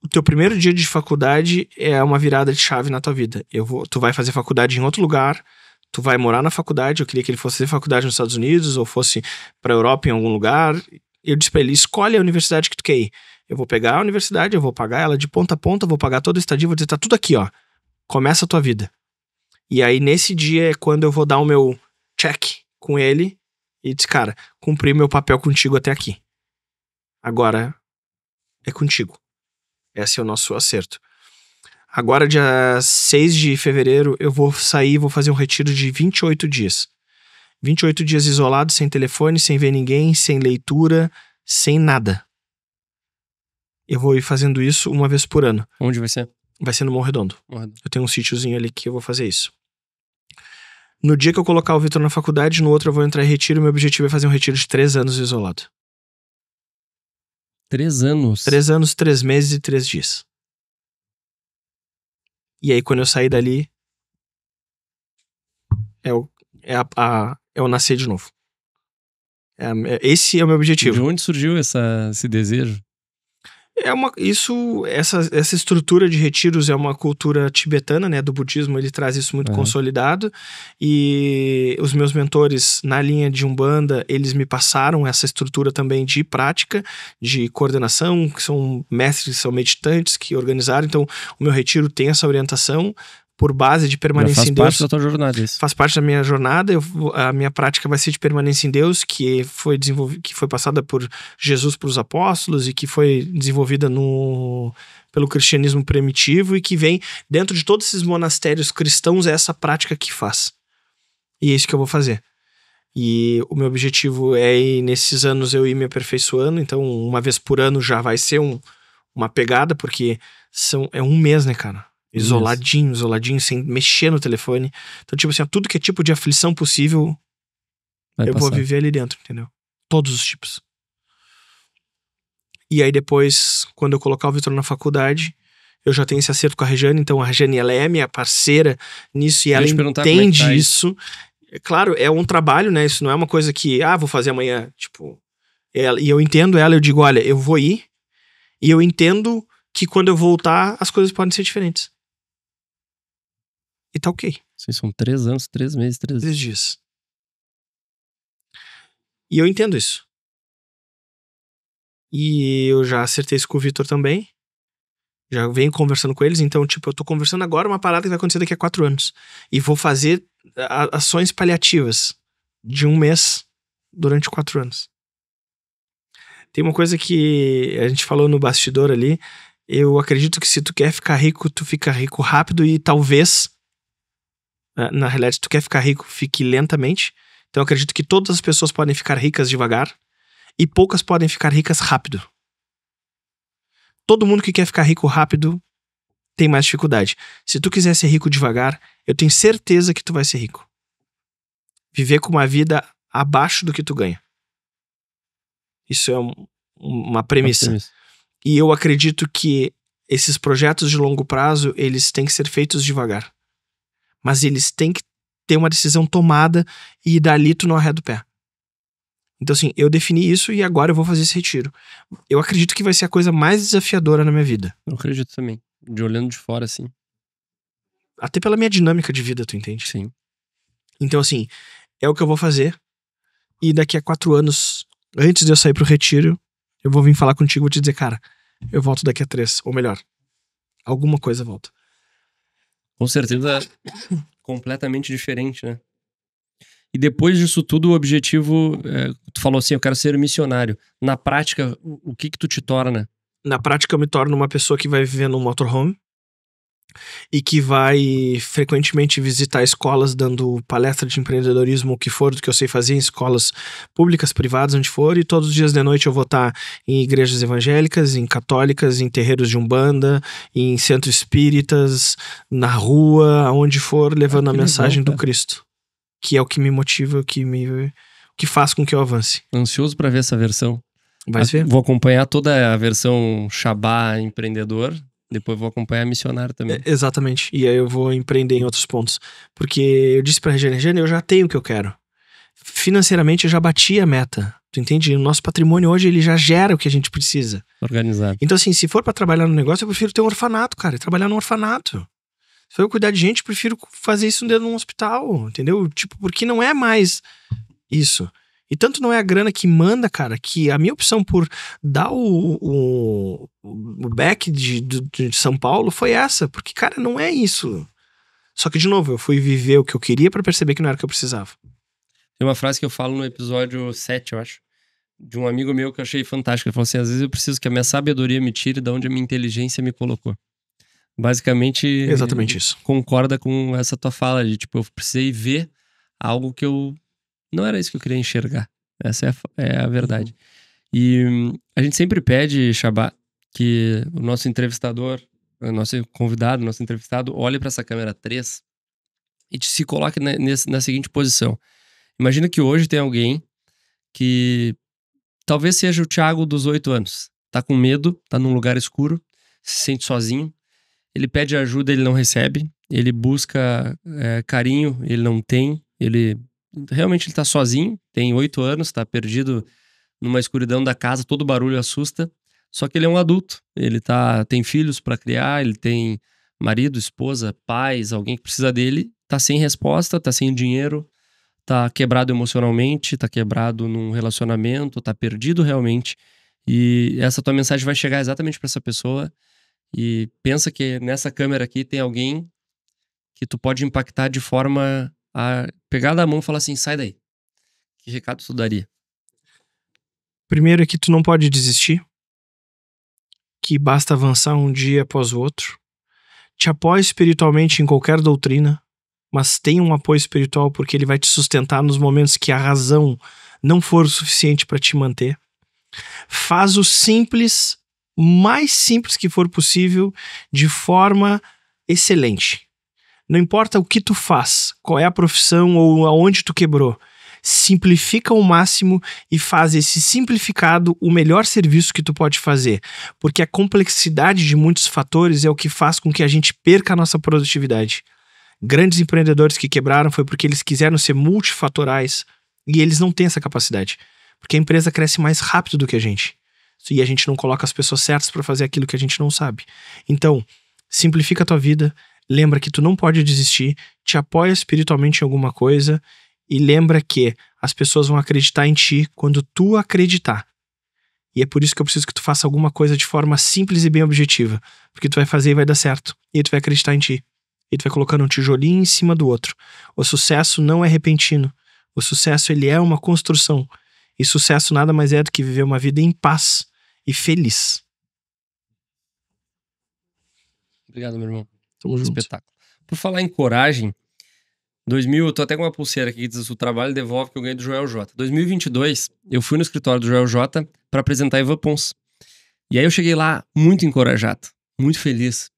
S1: o teu primeiro dia de faculdade é uma virada de chave na tua vida. Tu vai fazer faculdade em outro lugar, tu vai morar na faculdade, eu queria que ele fosse fazer faculdade nos Estados Unidos ou fosse pra Europa em algum lugar. Eu disse pra ele, escolhe a universidade que tu quer ir. Eu vou pegar a universidade, eu vou pagar ela de ponta a ponta, vou pagar toda a estadia, vou dizer, tá tudo aqui, ó. Começa a tua vida. E aí nesse dia é quando eu vou dar o meu check com ele e diz, cara, cumpri meu papel contigo até aqui. Agora é contigo. Esse é o nosso acerto. Agora, dia 6 de fevereiro, eu vou sair, vou fazer um retiro de 28 dias. 28 dias isolado, sem telefone, sem ver ninguém, sem leitura, sem nada. Eu vou ir fazendo isso uma vez por ano.
S2: Onde vai ser?
S1: Vai ser no Morro Redondo.
S2: Morro.
S1: Eu tenho um sítiozinho ali que eu vou fazer isso. No dia que eu colocar o Vitor na faculdade, no outro eu vou entrar em retiro. Meu objetivo é fazer um retiro de 3 anos isolado.
S2: 3 anos?
S1: 3 anos, 3 meses e 3 dias. E aí, quando eu sair dali, é o nascer de novo. Esse é o meu objetivo.
S2: De onde surgiu esse desejo?
S1: Essa estrutura de retiros é uma cultura tibetana, né, do budismo, ele traz isso muito consolidado, e os meus mentores na linha de Umbanda, eles me passaram essa estrutura também de prática, de coordenação, que são mestres, são meditantes que organizaram, então o meu retiro tem essa orientação por base de permanência em Deus.
S2: Faz parte da tua jornada isso.
S1: Faz parte da minha jornada. A minha prática vai ser de permanência em Deus, que foi passada por Jesus para os apóstolos e que foi desenvolvida pelo cristianismo primitivo e que vem dentro de todos esses monastérios cristãos, é essa prática que faz. E é isso que eu vou fazer. E o meu objetivo é, nesses anos, eu ir me aperfeiçoando. Então, uma vez por ano já vai ser uma pegada, porque é um mês, né, cara? Isoladinho, sem mexer no telefone. Então, tipo assim, tudo que é tipo de aflição possível, vou viver ali dentro, entendeu? Todos os tipos. E aí depois, quando eu colocar o Vitor na faculdade, eu já tenho esse acerto com a Rejane. Então a Rejane, ela é minha parceira nisso e ela entende isso. Claro, é um trabalho, né? Isso não é uma coisa que, vou fazer amanhã. Tipo, e eu entendo ela, eu digo, olha, eu vou ir e eu entendo que quando eu voltar, as coisas podem ser diferentes. E tá ok.
S2: São 3 anos, 3 meses,
S1: 3 dias. E eu entendo isso. E eu já acertei isso com o Vitor também. Já venho conversando com eles, então, tipo, eu tô conversando agora uma parada que vai acontecer daqui a 4 anos. E vou fazer ações paliativas de 1 mês durante 4 anos. Tem uma coisa que a gente falou no bastidor ali. Eu acredito que se tu quer ficar rico, tu fica rico rápido e talvez, na realidade, se tu quer ficar rico, fique lentamente. Então eu acredito que todas as pessoas podem ficar ricas devagar e poucas podem ficar ricas rápido. Todo mundo que quer ficar rico rápido tem mais dificuldade. Se tu quiser ser rico devagar, eu tenho certeza que tu vai ser rico. Viver com uma vida abaixo do que tu ganha. Isso é uma premissa. E eu acredito que esses projetos de longo prazo, eles têm que ser feitos devagar. Mas eles têm que ter uma decisão tomada e dali tu não arreda o pé. Então assim, eu defini isso e agora eu vou fazer esse retiro. Eu acredito que vai ser a coisa mais desafiadora na minha vida.
S2: Eu acredito também. De olhando de fora, assim.
S1: Até pela minha dinâmica de vida, tu entende?
S2: Sim.
S1: Então assim, é o que eu vou fazer. E daqui a 4 anos, antes de eu sair pro retiro, eu vou vir falar contigo e vou te dizer, cara, eu volto daqui a 3. Ou melhor, alguma coisa volta.
S2: Com certeza, completamente diferente, né? E depois disso tudo, o objetivo, tu falou assim, eu quero ser missionário. Na prática, o que tu te torna?
S1: Na prática, eu me torno uma pessoa que vai viver num motorhome e que vai frequentemente visitar escolas dando palestra de empreendedorismo, o que for, do que eu sei fazer em escolas públicas, privadas, onde for, e todos os dias de noite eu vou estar em igrejas evangélicas, em católicas, em terreiros de umbanda, em centros espíritas, na rua, aonde for, levando a mensagem do Cristo, que é o que me motiva, o que faz com que eu avance.
S2: Ansioso pra ver essa versão.
S1: Vai ver?
S2: Vou acompanhar toda a versão Shabá empreendedor. Depois vou acompanhar missionário também.
S1: Exatamente. E aí eu vou empreender em outros pontos. Porque eu disse pra Regiane, eu já tenho o que eu quero. Financeiramente eu já bati a meta. Tu entende? O nosso patrimônio hoje, ele já gera o que a gente precisa.
S2: Organizado.
S1: Então assim, se for pra trabalhar no negócio, eu prefiro ter um orfanato, cara. Trabalhar num orfanato. Se for eu cuidar de gente, eu prefiro fazer isso dentro de um hospital. Entendeu? Tipo, porque não é mais isso. E tanto não é a grana que manda, cara, que a minha opção por dar o back de São Paulo foi essa. Porque, cara, não é isso. Só que, de novo, eu fui viver o que eu queria pra perceber que não era o que eu precisava.
S2: Tem uma frase que eu falo no episódio 7, eu acho, de um amigo meu que eu achei fantástico. Ele falou assim, às vezes eu preciso que a minha sabedoria me tire de onde a minha inteligência me colocou. Basicamente,
S1: Exatamente isso.
S2: Concorda com essa tua fala de, tipo, eu precisei ver algo que eu... Não era isso que eu queria enxergar. Essa é a verdade. E a gente sempre pede, Shabá, que o nosso entrevistador, o nosso convidado, o nosso entrevistado, olhe para essa câmera 3 e se coloque na seguinte posição. Imagina que hoje tem alguém que talvez seja o Thiago dos 8 anos. Tá com medo, tá num lugar escuro, se sente sozinho. Ele pede ajuda, ele não recebe. Ele busca carinho, ele não tem. Realmente ele tá sozinho, tem 8 anos, tá perdido numa escuridão da casa, todo barulho assusta. Só que ele é um adulto, ele tem filhos pra criar, ele tem marido, esposa, pais, alguém que precisa dele, tá sem resposta, tá sem dinheiro, tá quebrado emocionalmente, tá quebrado num relacionamento, tá perdido realmente. E essa tua mensagem vai chegar exatamente pra essa pessoa. E pensa que nessa câmera aqui tem alguém que tu pode impactar de forma a pegar da mão e falar assim, sai daí. Que recado tu daria?
S1: Primeiro é que tu não pode desistir. Que basta avançar um dia após o outro. Te apoie espiritualmente em qualquer doutrina, mas tenha um apoio espiritual porque ele vai te sustentar nos momentos que a razão não for o suficiente para te manter. Faz o simples, mais simples que for possível, de forma excelente. Não importa o que tu faz, qual é a profissão ou aonde tu quebrou. Simplifica ao máximo e faz esse simplificado o melhor serviço que tu pode fazer. Porque a complexidade de muitos fatores é o que faz com que a gente perca a nossa produtividade. Grandes empreendedores que quebraram foi porque eles quiseram ser multifatorais e eles não têm essa capacidade. Porque a empresa cresce mais rápido do que a gente. E a gente não coloca as pessoas certas para fazer aquilo que a gente não sabe. Então, simplifica a tua vida. Lembra que tu não pode desistir, te apoia espiritualmente em alguma coisa e lembra que as pessoas vão acreditar em ti quando tu acreditar. E é por isso que eu preciso que tu faça alguma coisa de forma simples e bem objetiva. Porque tu vai fazer e vai dar certo. E tu vai acreditar em ti. E tu vai colocando um tijolinho em cima do outro. O sucesso não é repentino. O sucesso, ele é uma construção. E sucesso nada mais é do que viver uma vida em paz e feliz.
S2: Obrigado, meu irmão.
S1: Tamo junto.
S2: Espetáculo. Por falar em coragem, eu tô até com uma pulseira aqui que diz: o trabalho devolve, que eu ganhei do Joel J. 2022, eu fui no escritório do Joel J para apresentar a Ivan Pons. E aí eu cheguei lá muito encorajado, muito feliz.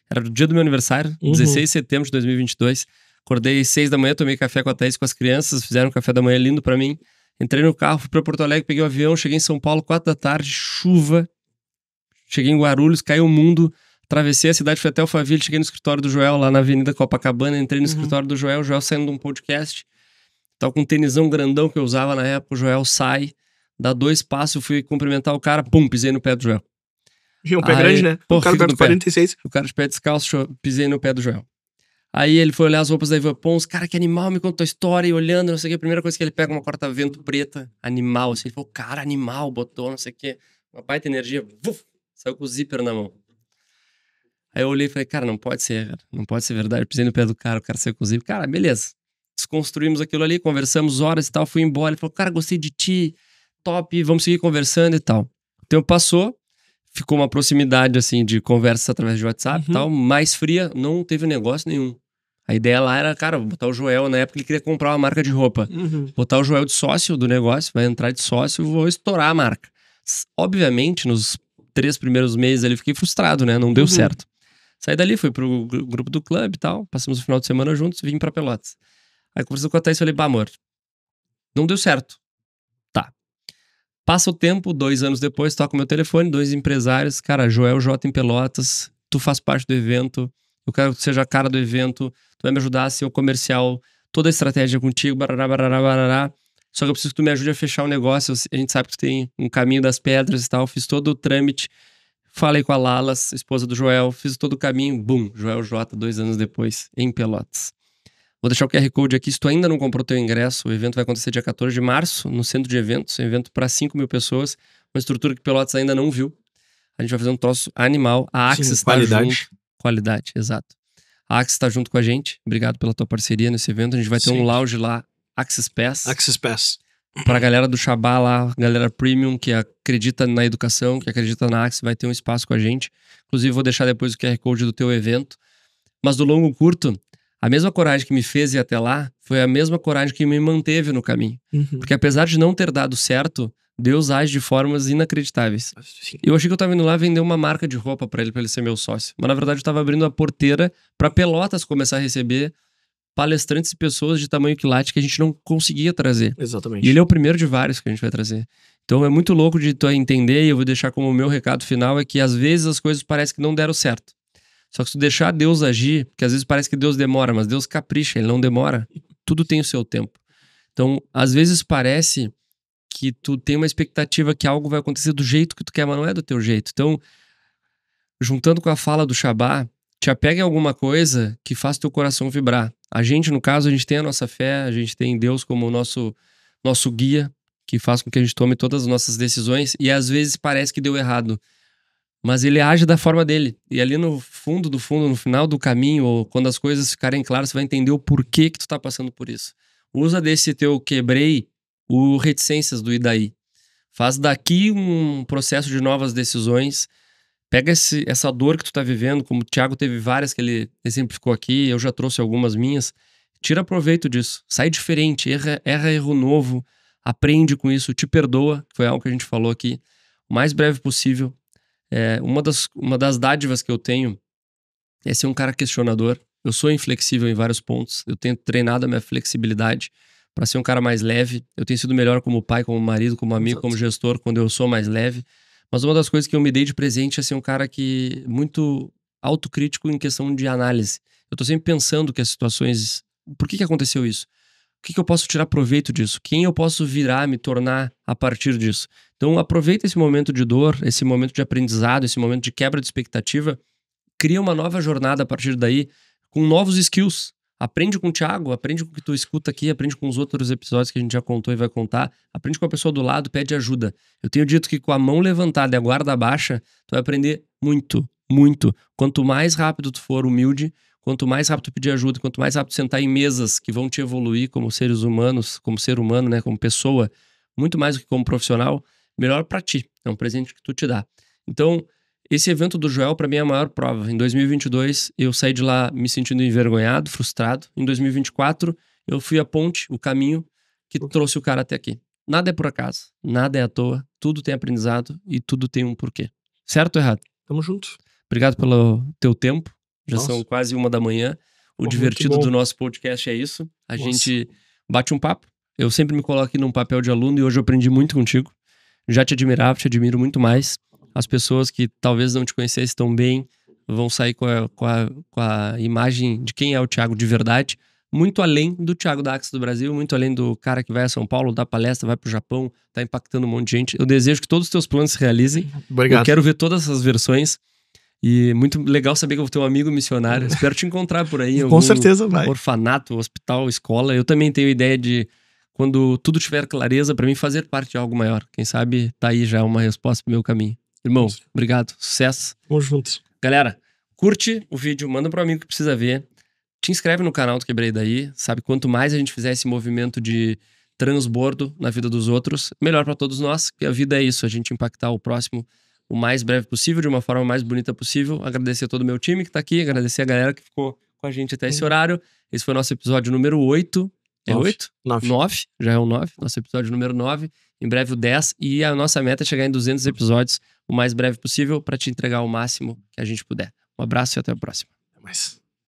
S2: Era do dia do meu aniversário, 16 de setembro de 2022. Acordei 6 da manhã, tomei café com a Thaís, com as crianças, fizeram um café da manhã lindo pra mim. Entrei no carro, fui pra Porto Alegre, peguei o avião, cheguei em São Paulo, 4 da tarde, chuva. Cheguei em Guarulhos, caiu o mundo. Atravessei a cidade, fui até Alphaville, cheguei no escritório do Joel, lá na Avenida Copacabana, entrei no escritório do Joel, o Joel saindo de um podcast. Tava com um tênisão grandão que eu usava na época, o Joel sai, dá 2 passos, eu fui cumprimentar o cara, pum, pisei no pé do Joel.
S1: E um pé grande, né? O cara perto do 46.
S2: O cara de pé descalço, pisei no pé do Joel. Aí ele foi olhar as roupas da Ivan Pons, cara, que animal, me contou a história, e olhando, não sei o que, a primeira coisa que ele pega uma corta-vento preta, animal, assim, ele falou, cara, animal, botou, não sei o que, uma baita energia, saiu com o zíper na mão. Aí eu olhei e falei, cara, não pode ser verdade, eu pisei no pé do cara, o cara saiu com o zíper, cara, beleza. Desconstruímos aquilo ali, conversamos horas e tal, fui embora, ele falou, cara, gostei de ti, top, vamos seguir conversando e tal. O tempo passou, ficou uma proximidade, assim, de conversa através de WhatsApp e tal, mais fria, não teve negócio nenhum. A ideia lá era, cara, botar o Joel, na época ele queria comprar uma marca de roupa, botar o Joel de sócio do negócio, vai entrar de sócio, vou estourar a marca. Obviamente, nos 3 primeiros meses ali, fiquei frustrado, né, não deu certo. Saí dali, fui pro grupo do clube e tal, passamos o final de semana juntos, vim pra Pelotas. Aí conversando com a Thaís, falei, bah, amor, não deu certo. Tá. Passa o tempo, 2 anos depois, toco meu telefone, 2 empresários, cara, Joel J em Pelotas, tu faz parte do evento, eu quero que tu seja a cara do evento, tu vai me ajudar a ser o comercial, toda a estratégia contigo, barará, barará, barará. Só que eu preciso que tu me ajude a fechar o negócio, a gente sabe que tu tem um caminho das pedras e tal, fiz todo o trâmite. Falei com a Lalas, esposa do Joel, fiz todo o caminho, bum, Joel J, 2 anos depois, em Pelotas. Vou deixar o QR Code aqui, se tu ainda não comprou teu ingresso, o evento vai acontecer dia 14 de março, no centro de eventos, um evento para 5.000 pessoas, uma estrutura que Pelotas ainda não viu. A gente vai fazer um troço animal, a Axis está junto. Qualidade, exato. A Axis está junto com a gente, obrigado pela tua parceria nesse evento, a gente vai ter um lounge lá, Axis Pass.
S1: Axis Pass.
S2: Pra galera do Shabá lá, galera premium, que acredita na educação, que acredita na Axis, vai ter um espaço com a gente. Inclusive, vou deixar depois o QR Code do teu evento. Mas do longo curto, a mesma coragem que me fez ir até lá, foi a mesma coragem que me manteve no caminho. Porque apesar de não ter dado certo, Deus age de formas inacreditáveis. Eu achei que eu tava indo lá vender uma marca de roupa pra ele ser meu sócio. Mas na verdade eu tava abrindo a porteira pra Pelotas começar a receber palestrantes e pessoas de tamanho quilate que a gente não conseguia trazer.
S1: Exatamente.
S2: E ele é o primeiro de vários que a gente vai trazer. Então é muito louco de tu entender, e eu vou deixar como o meu recado final, é que às vezes as coisas parecem que não deram certo. Só que se tu deixar Deus agir, porque às vezes parece que Deus demora, mas Deus capricha, ele não demora. Tudo tem o seu tempo. Então, às vezes parece que tu tem uma expectativa que algo vai acontecer do jeito que tu quer, mas não é do teu jeito. Então, juntando com a fala do Shabá, te apega em alguma coisa que faz teu coração vibrar. A gente, no caso, a gente tem a nossa fé, a gente tem Deus como o nosso guia, que faz com que a gente tome todas as nossas decisões, e às vezes parece que deu errado. Mas ele age da forma dele. E ali no fundo, no final do caminho, ou quando as coisas ficarem claras, você vai entender o porquê que tu tá passando por isso. Usa desse teu quebrei o reticências do Idaí. Faz daqui um processo de novas decisões. Pega essa dor que tu tá vivendo, como o Thiago teve várias que ele exemplificou aqui, eu já trouxe algumas minhas. Tira proveito disso. Sai diferente, erra erro novo, aprende com isso, te perdoa, que foi algo que a gente falou aqui, o mais breve possível. Uma das dádivas que eu tenho é ser um cara questionador. Eu sou inflexível em vários pontos. Eu tenho treinado a minha flexibilidade para ser um cara mais leve. Eu tenho sido melhor como pai, como marido, como amigo, como gestor, quando eu sou mais leve. Mas uma das coisas que eu me dei de presente é ser um cara que muito autocrítico em questão de análise. Eu tô sempre pensando que as situações... Por que aconteceu isso? O que eu posso tirar proveito disso? Quem eu posso virar, me tornar a partir disso? Então aproveita esse momento de dor, esse momento de aprendizado, esse momento de quebra de expectativa, cria uma nova jornada a partir daí, com novos skills. Aprende com o Thiago, aprende com o que tu escuta aqui, aprende com os outros episódios que a gente já contou e vai contar. Aprende com a pessoa do lado, pede ajuda. Eu tenho dito que com a mão levantada e a guarda baixa, tu vai aprender muito, muito. Quanto mais rápido tu for humilde, quanto mais rápido tu pedir ajuda, quanto mais rápido tu sentar em mesas que vão te evoluir como seres humanos, como ser humano, né, como pessoa, muito mais do que como profissional, melhor pra ti. É um presente que tu te dá. Então, esse evento do Joel, pra mim, é a maior prova. Em 2022, eu saí de lá me sentindo envergonhado, frustrado. Em 2024, eu fui a ponte, o caminho que trouxe o cara até aqui. Nada é por acaso, nada é à toa, tudo tem aprendizado e tudo tem um porquê. Certo ou errado?
S1: Tamo junto.
S2: Obrigado pelo teu tempo. Já são quase 1 da manhã. O divertido do nosso podcast é isso. A gente bate um papo. Eu sempre me coloco aqui num papel de aluno e hoje eu aprendi muito contigo. Já te admirava, te admiro muito mais. As pessoas que talvez não te conhecessem tão bem vão sair com a imagem de quem é o Thiago de verdade, muito além do Thiago da Axis do Brasil, muito além do cara que vai a São Paulo, dá palestra, vai pro Japão, tá impactando um monte de gente. Eu desejo que todos os teus planos se realizem.
S1: Obrigado.
S2: Eu quero ver todas essas versões. E muito legal saber que eu vou ter um amigo missionário. Espero te encontrar por aí.
S1: Com certeza vai.
S2: Orfanato, hospital, escola. Eu também tenho ideia de, quando tudo tiver clareza, pra mim fazer parte de algo maior. Quem sabe tá aí já uma resposta pro meu caminho. Irmão, obrigado. Sucesso.
S1: Vamos juntos.
S2: Galera, curte o vídeo, manda pro amigo que precisa ver. Te inscreve no canal do Quebrei Daí. Sabe, quanto mais a gente fizer esse movimento de transbordo na vida dos outros, melhor pra todos nós. Que a vida é isso, a gente impactar o próximo o mais breve possível, de uma forma mais bonita possível. Agradecer a todo o meu time que tá aqui, agradecer a galera que ficou com a gente até esse horário. Esse foi o nosso episódio número 8. É 8? 9. Já é o 9. Nosso episódio número 9. Em breve o 10. E a nossa meta é chegar em 200 episódios o mais breve possível para te entregar o máximo que a gente puder. Um abraço e até a próxima.
S1: Até mais.